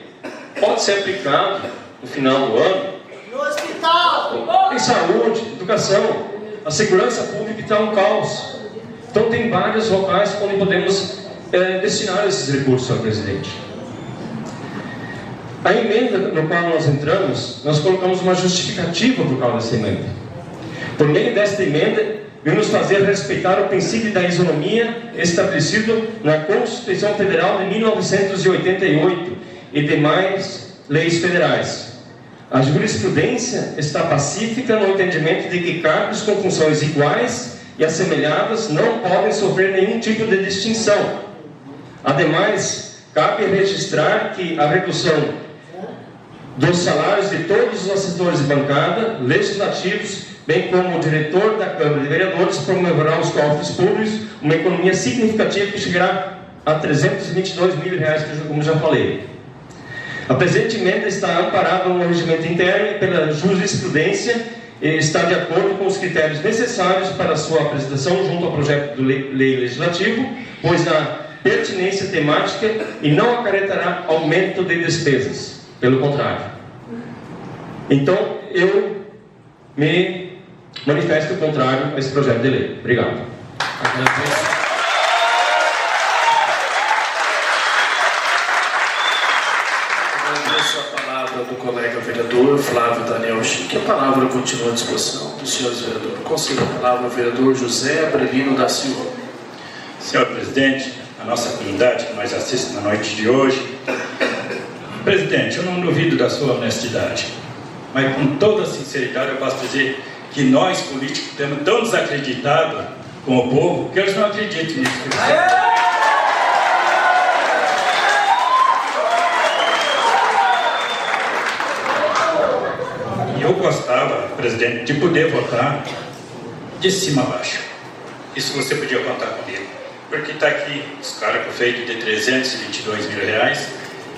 pode ser aplicada no final do ano no hospital, em saúde, educação. A segurança pública está um caos. Então tem vários locais onde podemos destinar esses recursos, senhor presidente. A emenda no qual nós entramos, nós colocamos uma justificativa por causa dessa emenda. Por meio desta emenda, vamos fazer respeitar o princípio da isonomia estabelecido na Constituição Federal de 1988 e demais leis federais. A jurisprudência está pacífica no entendimento de que cargos com funções iguais e assemelhadas não podem sofrer nenhum tipo de distinção. Ademais, cabe registrar que a redução dos salários de todos os assessores de bancada, legislativos, bem como o diretor da Câmara de Vereadores, promoverá aos cofres públicos uma economia significativa que chegará a R$322 mil, como já falei. A presente emenda está amparada no regimento interno e pela jurisprudência e está de acordo com os critérios necessários para a sua apresentação junto ao projeto de lei legislativo, pois a pertinência temática e não acarretará aumento de despesas, pelo contrário. Então, eu me manifesto contrário a esse projeto de lei. Obrigado. Agradeço a palavra do colega vereador Flávio Daniel Chique. A palavra continua à disposição dos senhores vereadores. Concedo a palavra ao vereador José Abrelino da Silva. Senhor presidente, a nossa comunidade que nós assiste na noite de hoje. Presidente, eu não duvido da sua honestidade, mas com toda sinceridade eu posso dizer que nós políticos estamos tão desacreditados com o povo que eles não acreditam nisso. E eu gostava, presidente, de poder votar de cima a baixo. Isso você podia contar comigo. Porque está aqui os caras com feito de R$322 mil.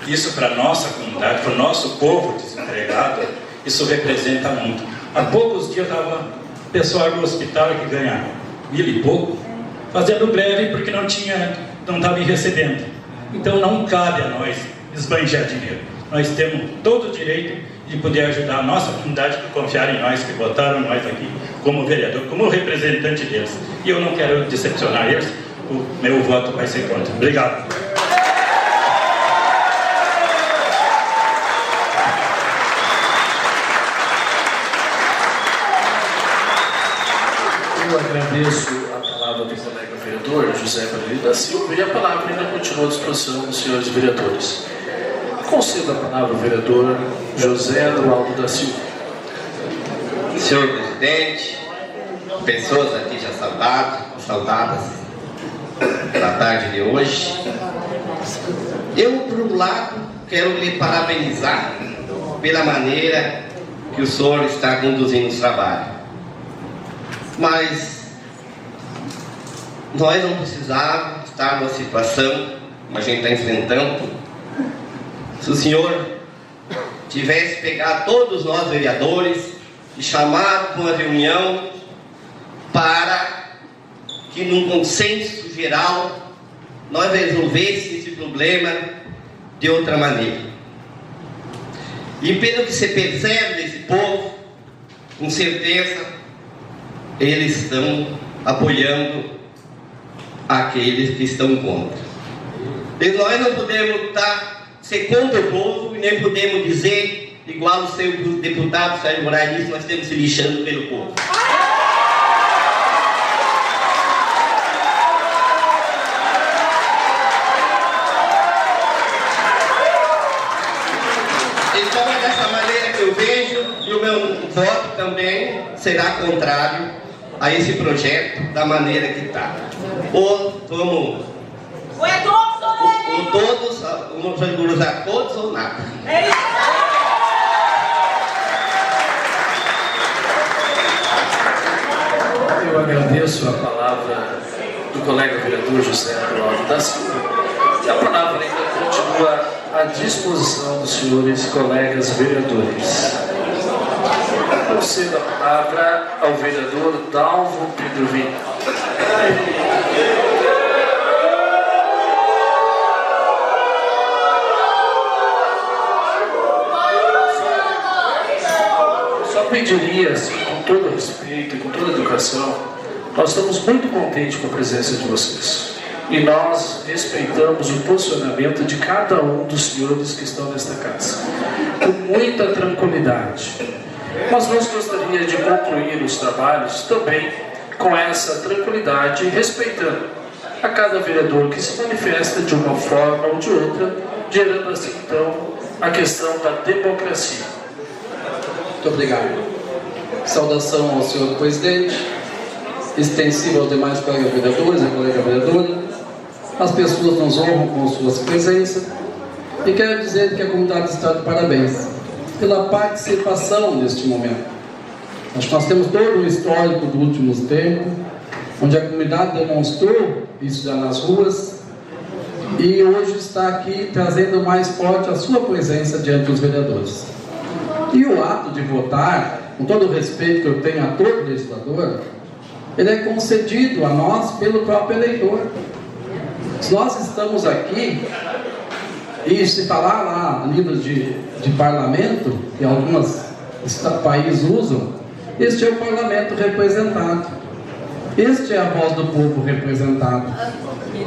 Isso para a nossa comunidade, para o nosso povo desempregado, isso representa muito. Há poucos dias estava pessoal do hospital que ganha 1.000 e pouco, fazendo greve porque não estava recebendo. Então não cabe a nós esbanjar dinheiro. Nós temos todo o direito de poder ajudar a nossa comunidade que confiar em nós, que votaram nós aqui como vereador, como representante deles. E eu não quero decepcionar eles. O meu voto vai ser contra. Obrigado. Eu agradeço a palavra do colega vereador José Abrelino da Silva e a palavra ainda continua à disposição dos senhores vereadores. Concedo a palavra ao vereador José Eduardo da Silva. Senhor presidente, pessoas aqui já saudadas da tarde de hoje, eu, por um lado, quero lhe parabenizar pela maneira que o senhor está conduzindo o trabalho. Mas nós não precisávamos estar numa situação como a gente está enfrentando. Se o senhor tivesse pegado todos nós vereadores e chamado para uma reunião para que num consenso geral nós resolvêssemos esse problema de outra maneira. E pelo que se percebe desse povo, com certeza eles estão apoiando aqueles que estão contra. E nós não podemos ser contra o povo e nem podemos dizer, igual o seu deputado Sérgio Moraes disse, nós estamos se lixando pelo povo. Então é dessa maneira que eu vejo, e o meu voto também será contrário a esse projeto da maneira que está. Ou vamos... Ou é todos ou ou todos, vamos usar todos ou nada. é isso. Eu agradeço a palavra do colega vereador José Eduardo da Silva e a palavra ainda continua à disposição dos senhores colegas vereadores. Concedo a palavra ao vereador Dalvo Pedro Vinho. Só pediria, assim, com todo respeito e com toda educação, nós estamos muito contentes com a presença de vocês. E nós respeitamos o posicionamento de cada um dos senhores que estão nesta casa, com muita tranquilidade. Mas nós gostaríamos de concluir os trabalhos também com essa tranquilidade, respeitando a cada vereador que se manifesta de uma forma ou de outra, gerando assim então a questão da democracia. Muito obrigado. Saudação ao senhor presidente, extensiva aos demais colegas vereadores e colega vereadora. As pessoas nos honram com suas presenças e quero dizer que a comunidade está de parabéns. pela participação neste momento. Acho que nós temos todo o histórico dos últimos tempos, onde a comunidade demonstrou isso já nas ruas, e hoje está aqui trazendo mais forte a sua presença diante dos vereadores. E o ato de votar, com todo o respeito que eu tenho a todo legislador, ele é concedido a nós pelo próprio eleitor. Se nós estamos aqui, e se falar lá a nível de parlamento, que alguns países usam, este é o parlamento representado. Este é a voz do povo representado.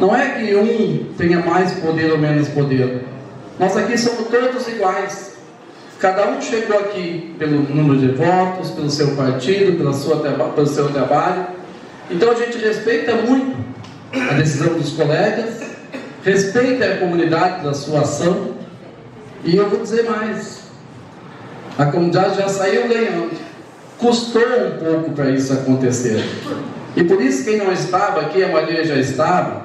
Não é que um tenha mais poder ou menos poder. Nós aqui somos todos iguais. Cada um chegou aqui pelo número de votos, pelo seu partido, pelo seu trabalho. Então a gente respeita muito a decisão dos colegas, respeita a comunidade da sua ação. E eu vou dizer mais: a comunidade já saiu ganhando. Custou um pouco para isso acontecer. E por isso quem não estava aqui, a maioria já estava,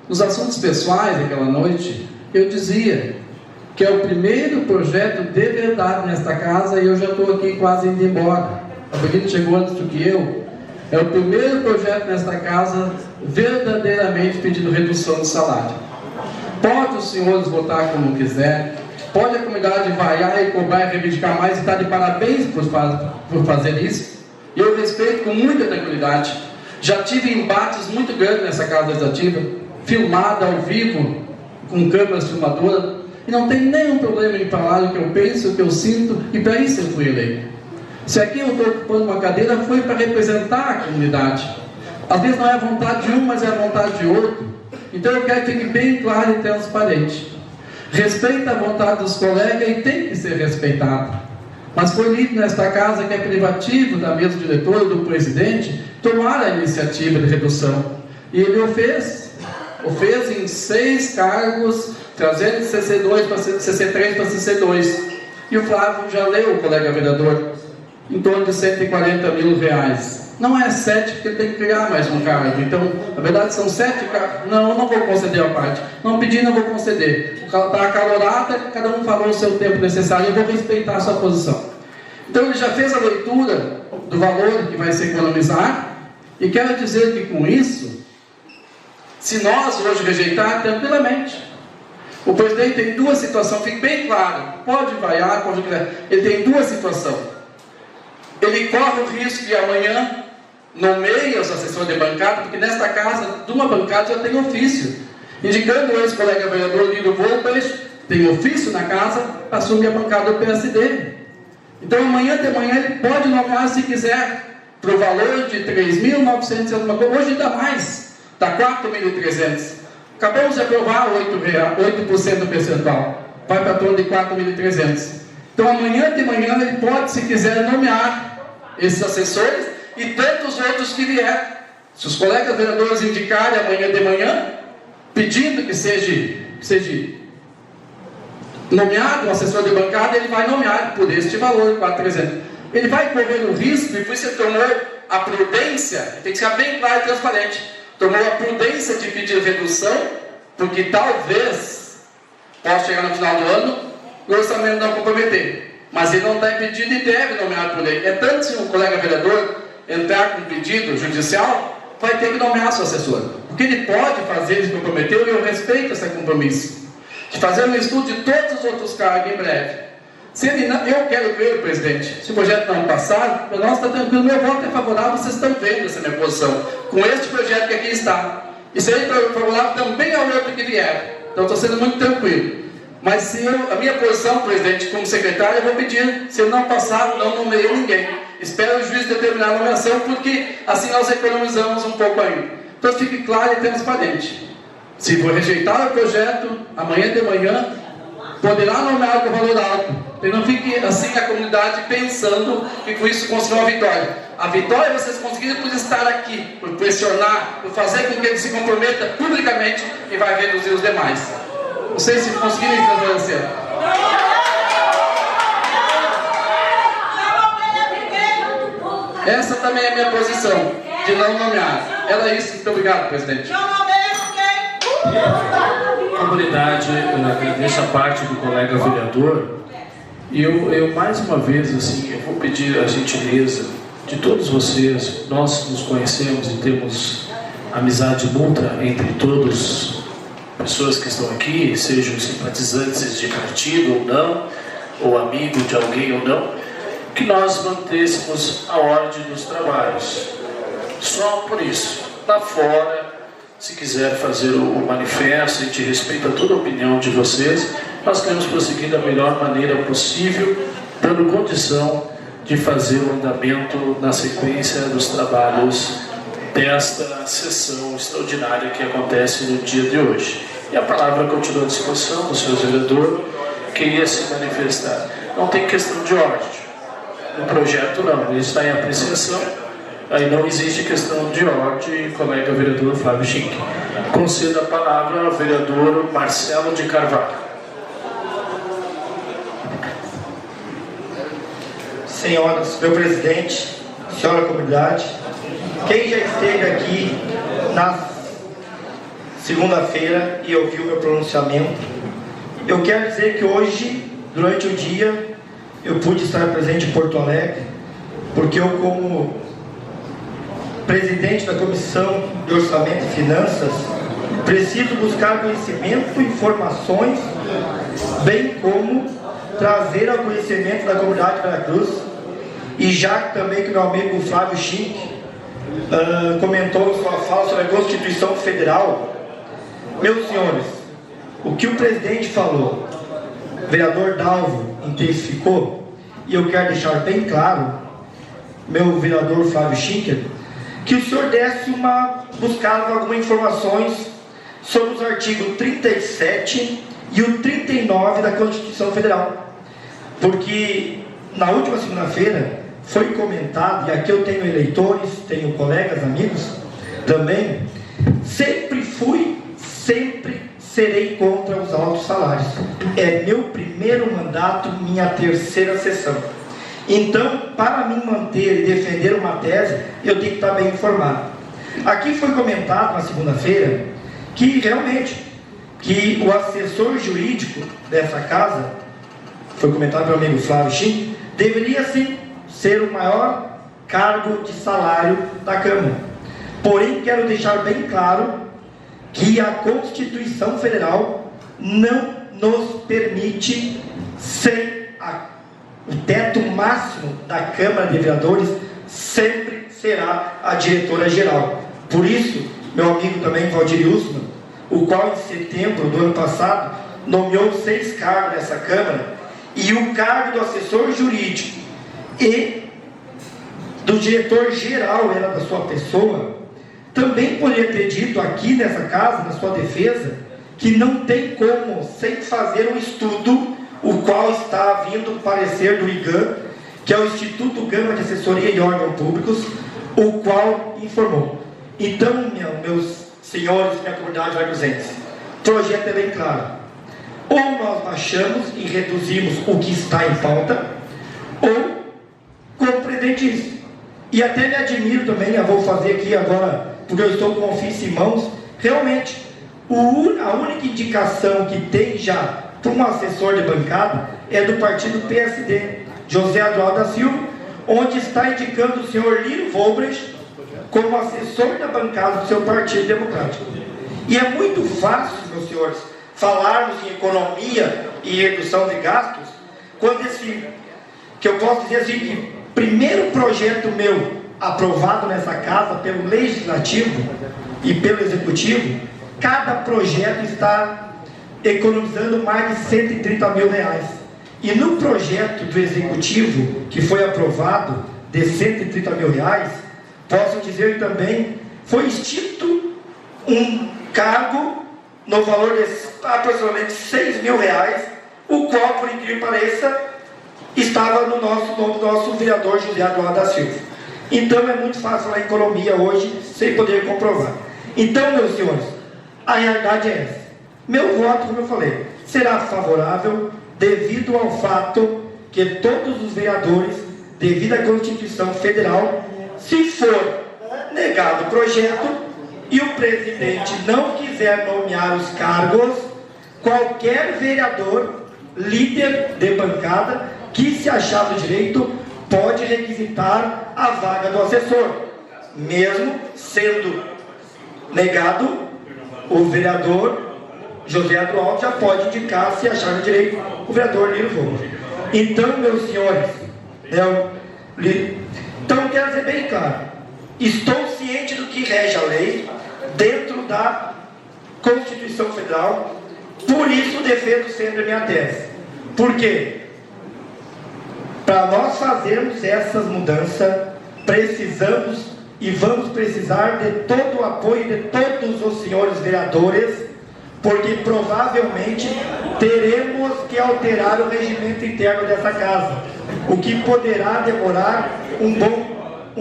nos assuntos pessoais daquela noite, eu dizia que é o primeiro projeto de verdade nesta casa, e eu já estou aqui quase indo embora. A Benita chegou antes do que eu. É o primeiro projeto nesta casa verdadeiramente pedindo redução do salário. Pode os senhores votar como quiser, pode a comunidade vaiar e cobrar e reivindicar mais, e está de parabéns por fazer isso. E eu respeito com muita tranquilidade. Já tive embates muito grandes nessa casa legislativa, filmada ao vivo, com câmeras filmadoras, e não tem nenhum problema em falar o que eu penso, o que eu sinto, e para isso eu fui eleito. Se aqui eu estou ocupando uma cadeira, foi para representar a comunidade. Às vezes não é a vontade de um, mas é a vontade de outro. Então eu quero que fique bem claro e transparente. Respeita a vontade dos colegas e tem que ser respeitado. Mas foi lido nesta casa que é privativo da mesa diretora, do presidente, tomar a iniciativa de redução. E ele o fez em 6 cargos, trazendo de CC2 para CC3 para CC2. E o Flávio já leu, o colega vereador, em torno de R$140 mil. Não é 7, porque ele tem que criar mais um cargo. Então, na verdade, são 7 cargos. Não, eu não vou conceder a parte. Não pedi, não vou conceder. Está acalorada, cada um falou o seu tempo necessário, eu vou respeitar a sua posição. Então, ele já fez a leitura do valor que vai se economizar, e quero dizer que com isso, se nós hoje rejeitar, tranquilamente. O presidente tem 2 situações, fique bem claro, pode vaiar, pode... Ele tem 2 situações. Ele corre o risco de amanhã nomeia os assessores de bancada, porque nesta casa, de uma bancada já tem ofício, indicando o ex-colega vereador Lido Volpes, tem ofício na casa, para assumir a bancada do PSD. Então amanhã de manhã ele pode nomear se quiser, para o valor de 3.900 alguma coisa, hoje dá mais, está 4.300. Acabamos de aprovar 8% percentual, vai para torno de 4.300. Então amanhã de manhã ele pode, se quiser, nomear esses assessores e tantos outros que vier. Se os colegas vereadores indicarem amanhã de manhã, pedindo que seja nomeado um assessor de bancada, ele vai nomear por este valor, 4.300. Ele vai correr o risco, e por isso ele tomou a prudência, tem que ser bem claro e transparente, tomou a prudência de pedir redução, porque talvez possa chegar no final do ano o orçamento não comprometer, mas ele não está impedido e deve nomear por lei. É tanto se um colega vereador entrar com um pedido judicial, vai ter que nomear seu assessor. O que ele pode fazer, ele se comprometeu, e eu respeito esse compromisso, de fazer um estudo de todos os outros cargos em breve. Se ele não, eu quero ver, presidente, se o projeto não passar, para nós está tranquilo, meu voto é favorável, vocês estão vendo essa minha posição, com este projeto que aqui está. E se ele for favorável também ao outro que vier. Então estou sendo muito tranquilo. Mas se a minha posição, presidente, como secretário, eu vou pedir, se ele não passar, não nomeio ninguém. Espero o juiz determinar a nomeação, porque assim nós economizamos um pouco ainda. Então fique claro e transparente. Se for rejeitar o projeto, amanhã de manhã, poderá nomear com valor alto. E não fique assim a comunidade pensando que com isso conseguiu uma vitória. A vitória vocês conseguiram por estar aqui, por pressionar, por fazer com que ele se comprometa publicamente e vai reduzir os demais. Não sei se conseguiram esclarecer. Essa também é a minha posição, de não nomear. Era isso. Muito obrigado, presidente. Comunidade, nessa parte do colega vereador, E eu mais uma vez, assim, eu vou pedir a gentileza de todos vocês. Nós nos conhecemos e temos amizade mútua entre todos, pessoas que estão aqui, sejam simpatizantes de partido ou não, ou amigo de alguém ou não, que nós mantêssemos a ordem dos trabalhos. Só por isso. Lá fora, se quiser fazer o manifesto, a gente respeita toda a opinião de vocês, nós queremos prosseguir da melhor maneira possível, dando condição de fazer o andamento na sequência dos trabalhos desta sessão extraordinária que acontece no dia de hoje. E a palavra continua à disposição do senhor vereador, que ia se manifestar. Não tem questão de ordem. No projeto não, ele está em apreciação. Aí não existe questão de ordem, colega vereador Flávio Schink. Concedo a palavra ao vereador Marcelo de Carvalho. Senhoras, meu presidente, senhora comunidade, quem já esteve aqui na segunda-feira e ouviu meu pronunciamento, eu quero dizer que hoje, durante o dia, eu pude estar presente em Porto Alegre, porque eu, como presidente da Comissão de Orçamento e Finanças, preciso buscar conhecimento, informações, bem como trazer ao conhecimento da comunidade de Veracruz, e já também que meu amigo Flávio Schink comentou sua fala sobre a Constituição Federal. Meus senhores, o que o presidente falou, o vereador Dalvo intensificou, e eu quero deixar bem claro, meu vereador Flávio Schink, que o senhor desse buscava algumas informações sobre os artigos 37 e o 39 da Constituição Federal. Porque na última segunda-feira foi comentado, e aqui eu tenho eleitores, tenho colegas, amigos também, sempre fui, sempre serei contra os altos salários. É meu primeiro mandato, minha terceira sessão. Então, para me manter e defender uma tese, eu tenho que estar bem informado. Aqui foi comentado na segunda-feira que realmente que o assessor jurídico dessa casa, foi comentado pelo amigo Flávio Schink, deveria sim ser o maior cargo de salário da Câmara. Porém, quero deixar bem claro que a Constituição Federal não nos permite, sem o teto máximo da Câmara de Vereadores, sempre será a diretora-geral. Por isso, meu amigo também, Valdir Usman, o qual em setembro do ano passado nomeou 6 cargos nessa Câmara, e o cargo do assessor jurídico e do diretor-geral era da sua pessoa, também poderia ter dito aqui nessa casa, na sua defesa, que não tem como, sem fazer um estudo, o qual está vindo o parecer do IGAM, que é o Instituto Gama de Assessoria e Órgãos Públicos, o qual informou. Então, meus senhores, minha comunidade veracruzense, o projeto é bem claro. Ou nós baixamos e reduzimos o que está em pauta, ou como o presidente disse. E até me admiro também, eu vou fazer aqui agora, porque eu estou com o ofício em mãos, realmente, a única indicação que tem já para um assessor de bancada é do partido PSD, José Eduardo da Silva, onde está indicando o senhor Lino Volbrecht como assessor da bancada do seu Partido Democrático. E é muito fácil, meus senhores, falarmos em economia e redução de gastos, quando que eu posso dizer assim, que primeiro projeto meu aprovado nessa casa pelo Legislativo e pelo Executivo, cada projeto está economizando mais de 130 mil reais. E no projeto do Executivo, que foi aprovado, de 130 mil reais, posso dizer também, foi extinto um cargo no valor de aproximadamente 6 mil reais, o qual, por incrível que pareça, estava no nome do nosso vereador José Eduardo da Silva. Então é muito fácil falar em economia hoje, sem poder comprovar. Então, meus senhores, a realidade é essa. Meu voto, como eu falei, será favorável devido ao fato que todos os vereadores, devido à Constituição Federal, se for negado o projeto e o presidente não quiser nomear os cargos, qualquer vereador, líder de bancada, que, se achar do direito, pode requisitar a vaga do assessor, mesmo sendo negado. O vereador José Adroaldo já pode indicar, se achar do direito, o vereador Lino Volpi. Então, meus senhores, então quero dizer bem claro, estou ciente do que rege a lei dentro da Constituição Federal, por isso defendo sempre a minha tese. Por quê? Para nós fazermos essas mudanças, precisamos e vamos precisar de todo o apoio de todos os senhores vereadores, porque provavelmente teremos que alterar o regimento interno dessa casa, o que poderá demorar um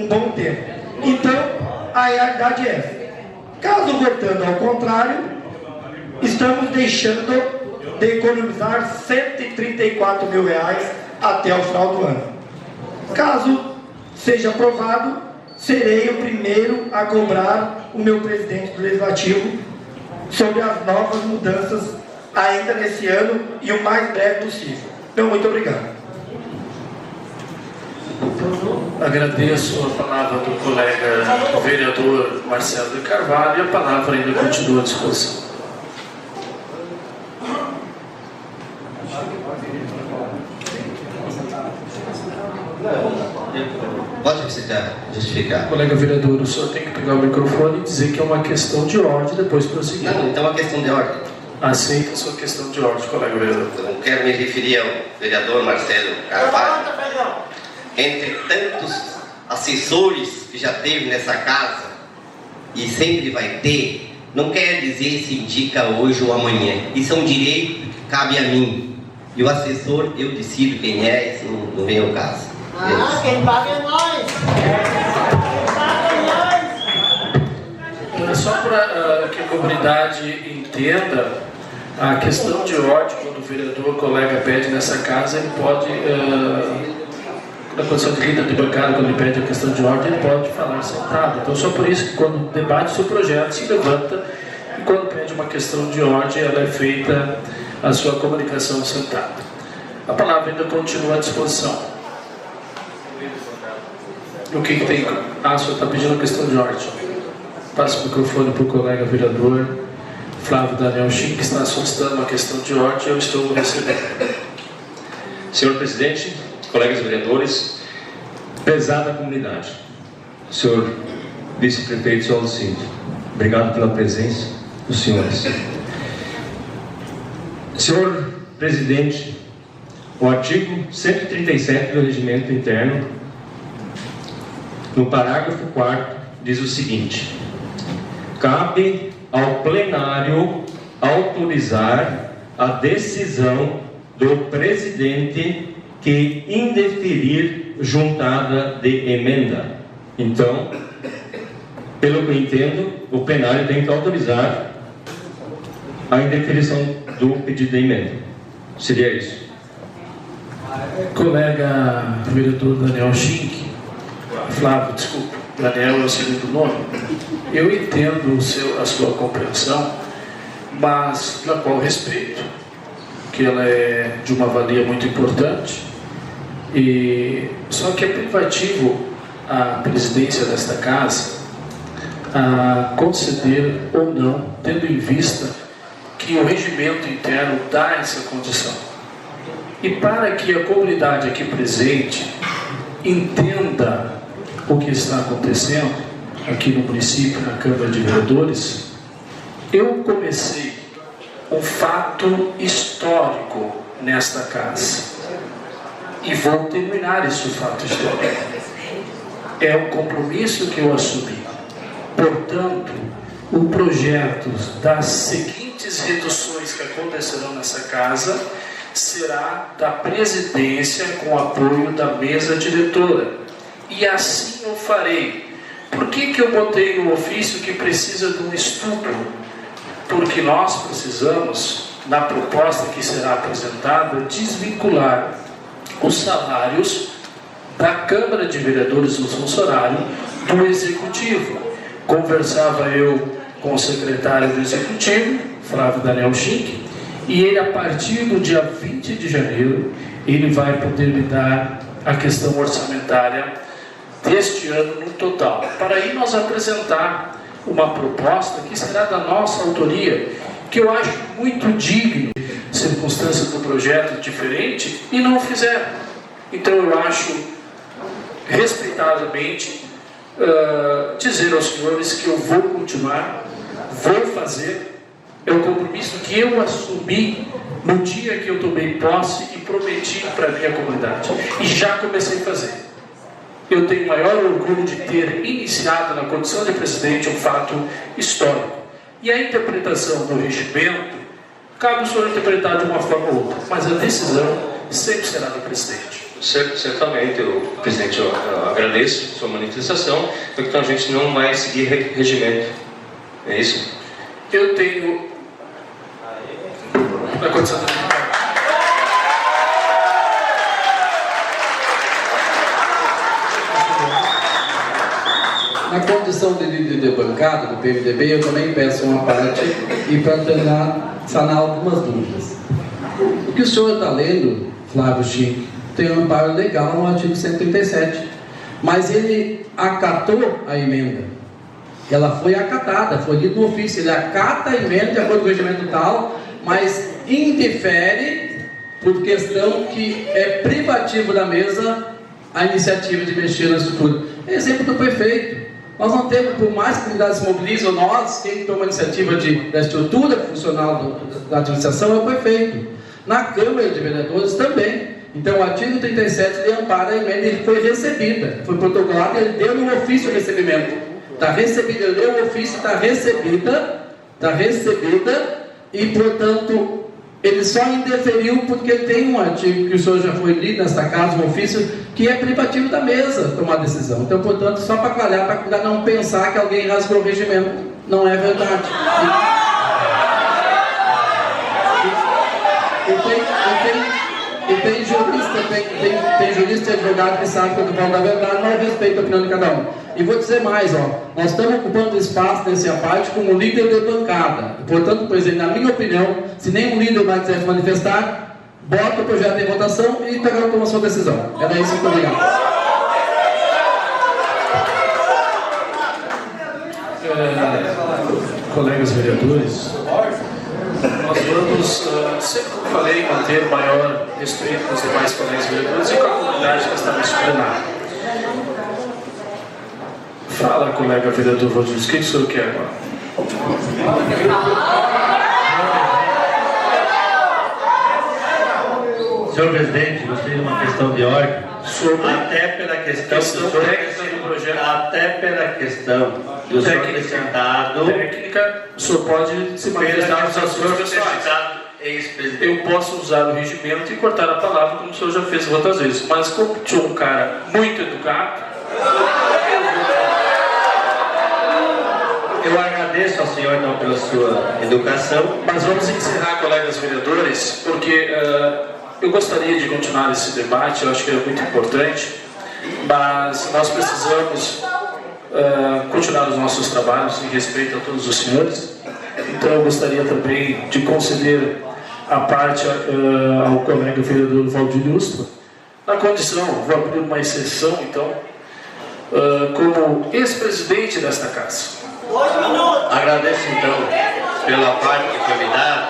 bom tempo. Então, a realidade é essa. Caso votando ao contrário, estamos deixando de economizar R$134 mil até o final do ano. Caso seja aprovado, serei o primeiro a cobrar o meu presidente do Legislativo sobre as novas mudanças ainda nesse ano e o mais breve possível. Então, muito obrigado. Agradeço a palavra do colega vereador Marcelo de Carvalho, e a palavra ainda continua à disposição. Pode justificar. Colega vereador, o senhor tem que pegar o microfone e dizer que é uma questão de ordem, depois prosseguir. Não, então é uma questão de ordem. Aceita a sua questão de ordem, colega vereador. Eu não quero me referir ao vereador Marcelo Carvalho. Entre tantos assessores que já teve nessa casa, e sempre vai ter, não quer dizer se indica hoje ou amanhã. Isso é um direito que cabe a mim. E o assessor, eu decido quem é, isso não vem ao caso. Quem paga é nós. Só para que a comunidade entenda, a questão de ordem, quando o vereador, colega, pede nessa casa, ele pode, na condição de líder de bancada, quando ele pede a questão de ordem, ele pode falar sentado. Então, só por isso que quando debate o seu projeto, se levanta, e quando pede uma questão de ordem, ela é feita a sua comunicação sentada. A palavra ainda continua à disposição. O que tem? O senhor está pedindo a questão de ordem. Passo o microfone para o colega vereador Flávio Daniel Chim, que está solicitando uma questão de ordem, eu estou recebendo. Senhor presidente, colegas vereadores, prezada comunidade, senhor vice-prefeito, senhor Alcindo, obrigado pela presença dos senhores. Senhor presidente, o artigo 137 do regimento interno, no parágrafo 4º, diz o seguinte: cabe ao plenário autorizar a decisão do presidente que indeferir juntada de emenda. Então, pelo que eu entendo, o plenário tem que autorizar a indeferição do pedido de emenda. Seria isso. Colega vereador Daniel Schink, Flávio, desculpa, Daniel é o segundo nome. Eu entendo a sua compreensão, mas na qual respeito, que ela é de uma valia muito importante, e só que é privativo a presidência desta casa a conceder ou não, tendo em vista que o regimento interno dá essa condição. E para que a comunidade aqui presente entenda o que está acontecendo aqui no município, na Câmara de Vereadores, eu comecei um fato histórico nesta casa e vou terminar esse fato histórico. É um compromisso que eu assumi. Portanto, o projeto das seguintes reduções que acontecerão nessa casa será da presidência com apoio da mesa diretora. E assim eu farei. Por que eu botei no ofício que precisa de um estudo? Porque nós precisamos, na proposta que será apresentada, desvincular os salários da Câmara de Vereadores dos funcionários do Executivo. Conversava eu com o secretário do Executivo, Flávio Daniel Schink, e ele, a partir do dia 20 de janeiro, ele vai poder me dar a questão orçamentária deste ano no total, para aí nós apresentar uma proposta que será da nossa autoria, que eu acho muito digno, circunstâncias do projeto diferente, e não fizeram. Então eu acho, respeitadamente, dizer aos senhores que eu vou continuar, vou fazer, é o compromisso que eu assumi no dia que eu tomei posse e prometi para a minha comunidade, e já comecei a fazer. Eu tenho o maior orgulho de ter iniciado na condição de presidente um fato histórico. E a interpretação do regimento, cabe o senhor interpretar de uma forma ou outra, mas a decisão sempre será do presidente. Certamente, presidente, eu agradeço sua manifestação, então a gente não vai seguir regimento. É isso? Eu tenho, na condição de... Na condição de líder de bancada do PMDB, eu também peço uma parte e para tentar sanar algumas dúvidas. O que o senhor está lendo, Flávio Chico, tem um amparo legal no artigo 137, mas ele acatou a emenda. Ela foi acatada, foi lido no ofício. Ele acata a emenda de acordo com o regimento tal, mas indifere por questão que é privativo da mesa a iniciativa de mexer na estrutura. Exemplo do prefeito. Nós não temos, por mais que a comunidade se mobilize, nós, quem toma a iniciativa da estrutura funcional da administração é o prefeito. Na Câmara de Vereadores também. Então o artigo 37 ele ampara a emenda, ele foi recebida, foi protocolado, ele deu no ofício o recebimento. Está recebida, ele deu o ofício, está recebida, e portanto ele só indeferiu porque tem um artigo que o senhor já foi lido nesta casa, um ofício, que é privativo da mesa tomar decisão. Então, portanto, só para aclarar, para não pensar que alguém rasgou o regimento. Não é verdade. Tem jurista e advogado que sabe que eu estou falando da verdade, mas eu respeito a opinião de cada um. E vou dizer mais, nós estamos ocupando espaço nesse parte como líder de bancada. Portanto, presidente, na minha opinião, se nenhum líder mais quiser se manifestar, bota o projeto em votação e cada um toma a sua decisão. Era isso, muito obrigado. Colegas vereadores, nós vamos, sempre como falei, manter o maior respeito com os demais colegas vereadores e com a comunidade que está nesse plenário. Fala, colega vereador Rodrigues, o que o senhor quer agora? Senhor presidente, gostaria de uma questão de ordem. Até pela questão do projeto, até pela questão do senhor ter sentado. Técnica, o senhor pode se manifestar nos assuntos pessoais. Eu posso usar o regimento e cortar a palavra, como o senhor já fez outras vezes. Mas como tinha um cara muito educado, eu agradeço ao senhor então pela sua educação. Mas vamos encerrar, colegas vereadores, porque eu gostaria de continuar esse debate, eu acho que é muito importante, mas nós precisamos continuar os nossos trabalhos em respeito a todos os senhores. Então eu gostaria também de conceder a parte ao colega vereador Valdir Ustra, na condição, vou abrir uma exceção então, como ex-presidente desta casa. Agradeço então pela parte que foi me dada.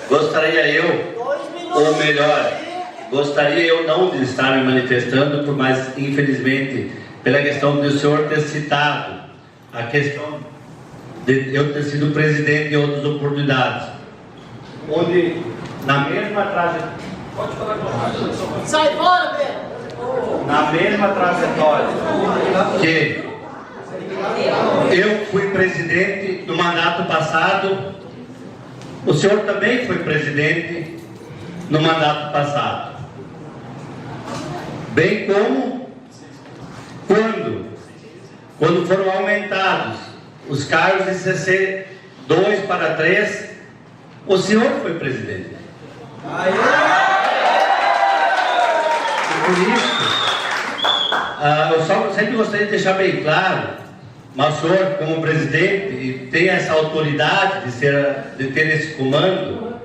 Gostaria eu, ou melhor, gostaria eu não de estar me manifestando, mas infelizmente pela questão do senhor ter citado a questão de eu ter sido presidente em outras oportunidades, onde na mesma trajetória, Sai fora, Pedro! na mesma trajetória que eu fui presidente no mandato passado, o senhor também foi presidente no mandato passado. Bem como quando foram aumentados os cargos de CC 2 para 3, o senhor foi presidente. E por isso, eu só sempre gostaria de deixar bem claro, mas o senhor, como presidente, e tem essa autoridade de ter esse comando,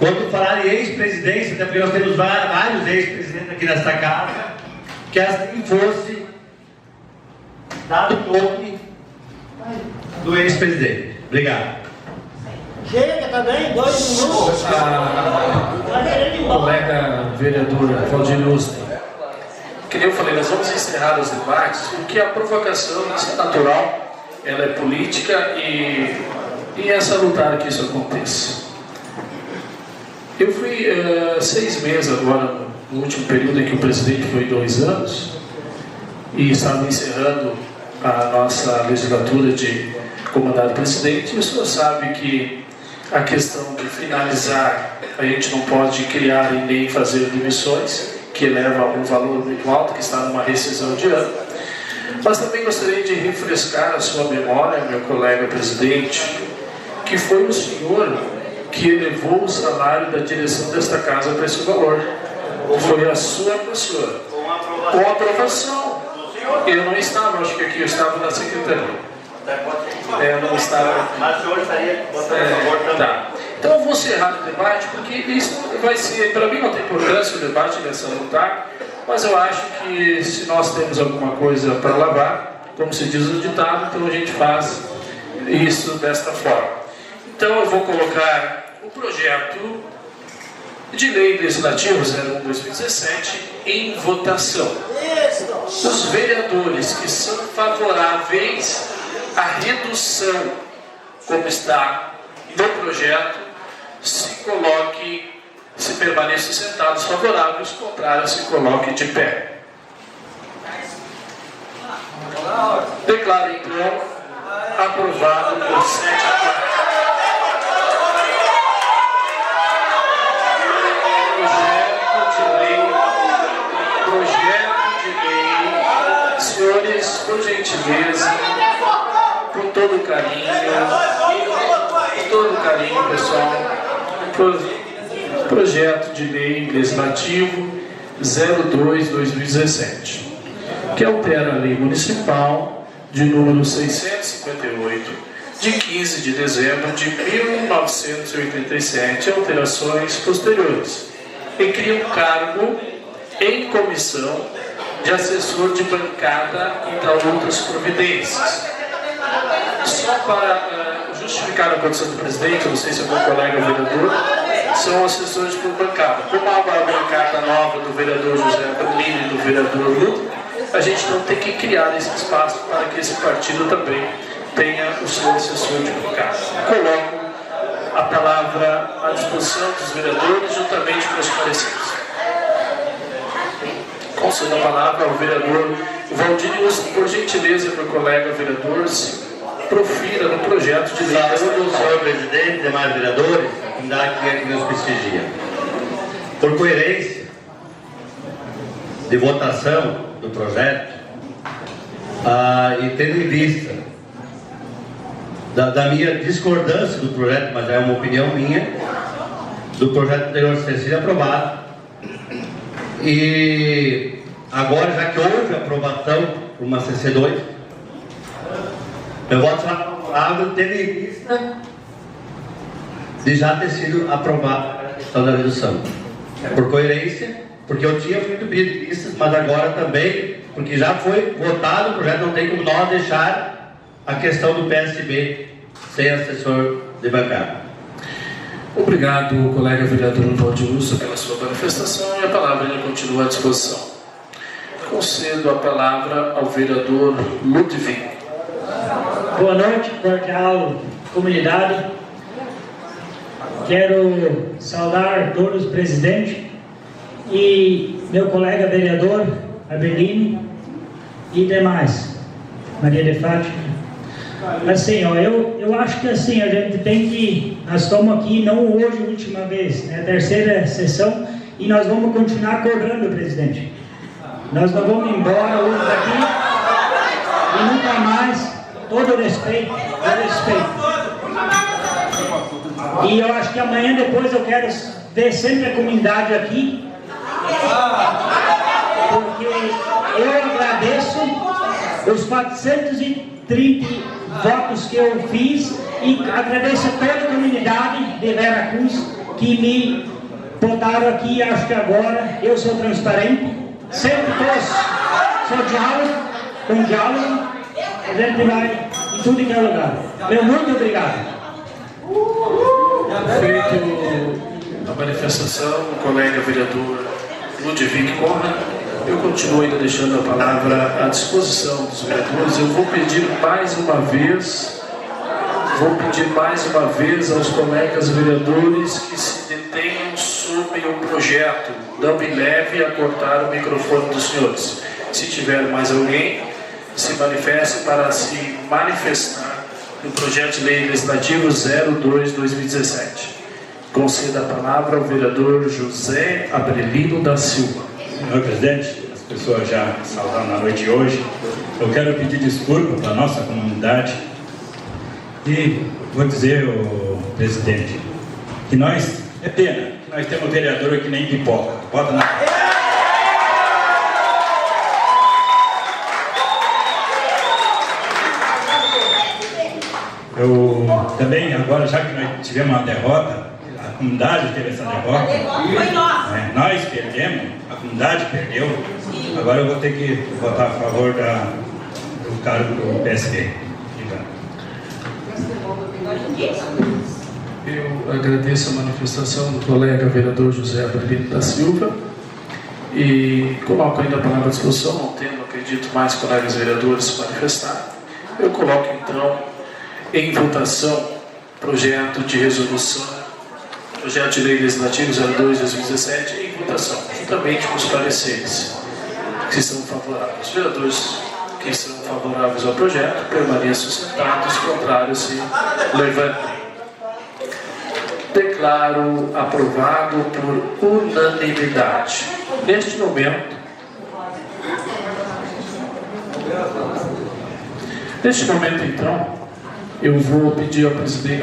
Quando falar em ex-presidência, até porque nós temos vários ex-presidentes aqui nesta casa, que assim fosse dado o nome do ex-presidente. Obrigado. Chega também, 2 minutos. Colega vereador Valdir Ustra, que nem eu falei, nós vamos encerrar os debates, porque a provocação é natural, ela é política e é salutar que isso aconteça. Eu fui 6 meses agora, no último período em que o presidente foi 2 anos, e estava encerrando a nossa legislatura de comandado presidente, e o senhor sabe que a questão de finalizar, a gente não pode criar e nem fazer demissões, que eleva um valor muito alto, que está numa rescisão de ano. Mas também gostaria de refrescar a sua memória, meu colega presidente, que foi o senhor que elevou o salário da direção desta casa para esse valor. Foi a sua pessoa. Com aprovação. Eu não estava, acho que aqui eu estava na secretaria. Eu não estava. Mas o senhor estaria botando a favor também. Tá. Então eu vou encerrar o debate, porque isso vai ser, para mim não tem importância o debate nessa luta, mas eu acho que se nós temos alguma coisa para lavar, como se diz no ditado, então a gente faz isso desta forma. Então eu vou colocar o projeto de lei legislativo 01/2017 em votação. Os vereadores que são favoráveis à redução, como está no projeto, se permaneçam sentados favoráveis, contrários se coloquem de pé. Declaro então aprovado por 7-4. Senhores, por gentileza, com todo carinho, pessoal, projeto de lei legislativo 02/2017, que altera a lei municipal de número 658, de 15 de dezembro de 1987, alterações posteriores, e cria um cargo em comissão de assessor de bancada, entre outras providências. Só para justificar a condição do presidente, não sei se é meu colega vereador, são assessores por bancada. Como há uma bancada nova do vereador José Berlini e do vereador Luto, a gente não tem que criar esse espaço para que esse partido também tenha o seu assessor de bancada. Coloco a palavra à disposição dos vereadores, juntamente com os pareceres. Concedo a palavra ao vereador Valdir Ustra. Por gentileza, meu colega vereador, se profira no projeto de lei. Saúde, senhor presidente, demais vereadores, a comunidade que nos prestigia. Por coerência de votação do projeto, e tendo em vista da minha discordância do projeto, mas é uma opinião minha, do projeto anterior ter sido aprovado, e agora, já que houve aprovação por uma CC2, eu voto favorável, tendo em vista de já ter sido aprovada a questão da redução. Por coerência, porque eu tinha feito pedido de listas, mas agora também, porque já foi votado o projeto, não tem como nós deixar a questão do PSB sem assessor de bancada. Obrigado, colega vereador Valdir Ustra, pela sua manifestação, e a palavra ainda continua à disposição. Concedo a palavra ao vereador Ludwig. Boa noite, cordial comunidade. Quero saudar todos os presidentes e meu colega vereador Abelino e demais, Maria de Fátima. Assim, ó, eu acho que assim, a gente tem que, nós estamos aqui, não hoje, última vez, né, terceira sessão, e nós vamos continuar cobrando o presidente. Nós não vamos embora hoje daqui e nunca mais, todo respeito. E eu acho que amanhã depois eu quero ver sempre a comunidade aqui, porque eu agradeço os 430 votos que eu fiz E agradeço a toda a comunidade de Vera Cruz que me botaram aqui. Acho que agora eu sou transparente, sempre sou diálogo, com diálogo, a gente vai em tudo que é lugar. Meu muito obrigado. Feito a manifestação, o colega vereador Ludwig Conrad, eu continuo ainda deixando a palavra à disposição dos vereadores. Eu vou pedir mais uma vez aos colegas vereadores que se detenham sobre o projeto. Não me leve a cortar o microfone dos senhores. Se tiver mais alguém, se manifeste para se manifestar no projeto de lei legislativo 02/2017. Conceda a palavra ao vereador José Abrelino da Silva. Senhor presidente, as pessoas já saudaram na noite de hoje. Eu quero pedir desculpa para a nossa comunidade e vou dizer, ao presidente, que é pena que nós temos um vereador que nem pipoca. Bota na... Eu também, agora, já que nós tivemos uma derrota, a comunidade teve essa derrota. Foi nós. Nós perdemos, a comunidade perdeu. Agora eu vou ter que votar a favor do cargo do PSB. Eu agradeço a manifestação do colega vereador José Abrelino da Silva e coloco ainda a palavra à discussão, não tendo, acredito, mais colegas vereadores se manifestar. Eu coloco então em votação projeto de resolução, projeto de lei legislativo 02/2017 em votação, juntamente com os pareceres que são favoráveis. Os vereadores que são favoráveis ao projeto permaneçam sentados, os contrários se levantem. Declaro aprovado por unanimidade. Neste momento, então, eu vou pedir ao presidente.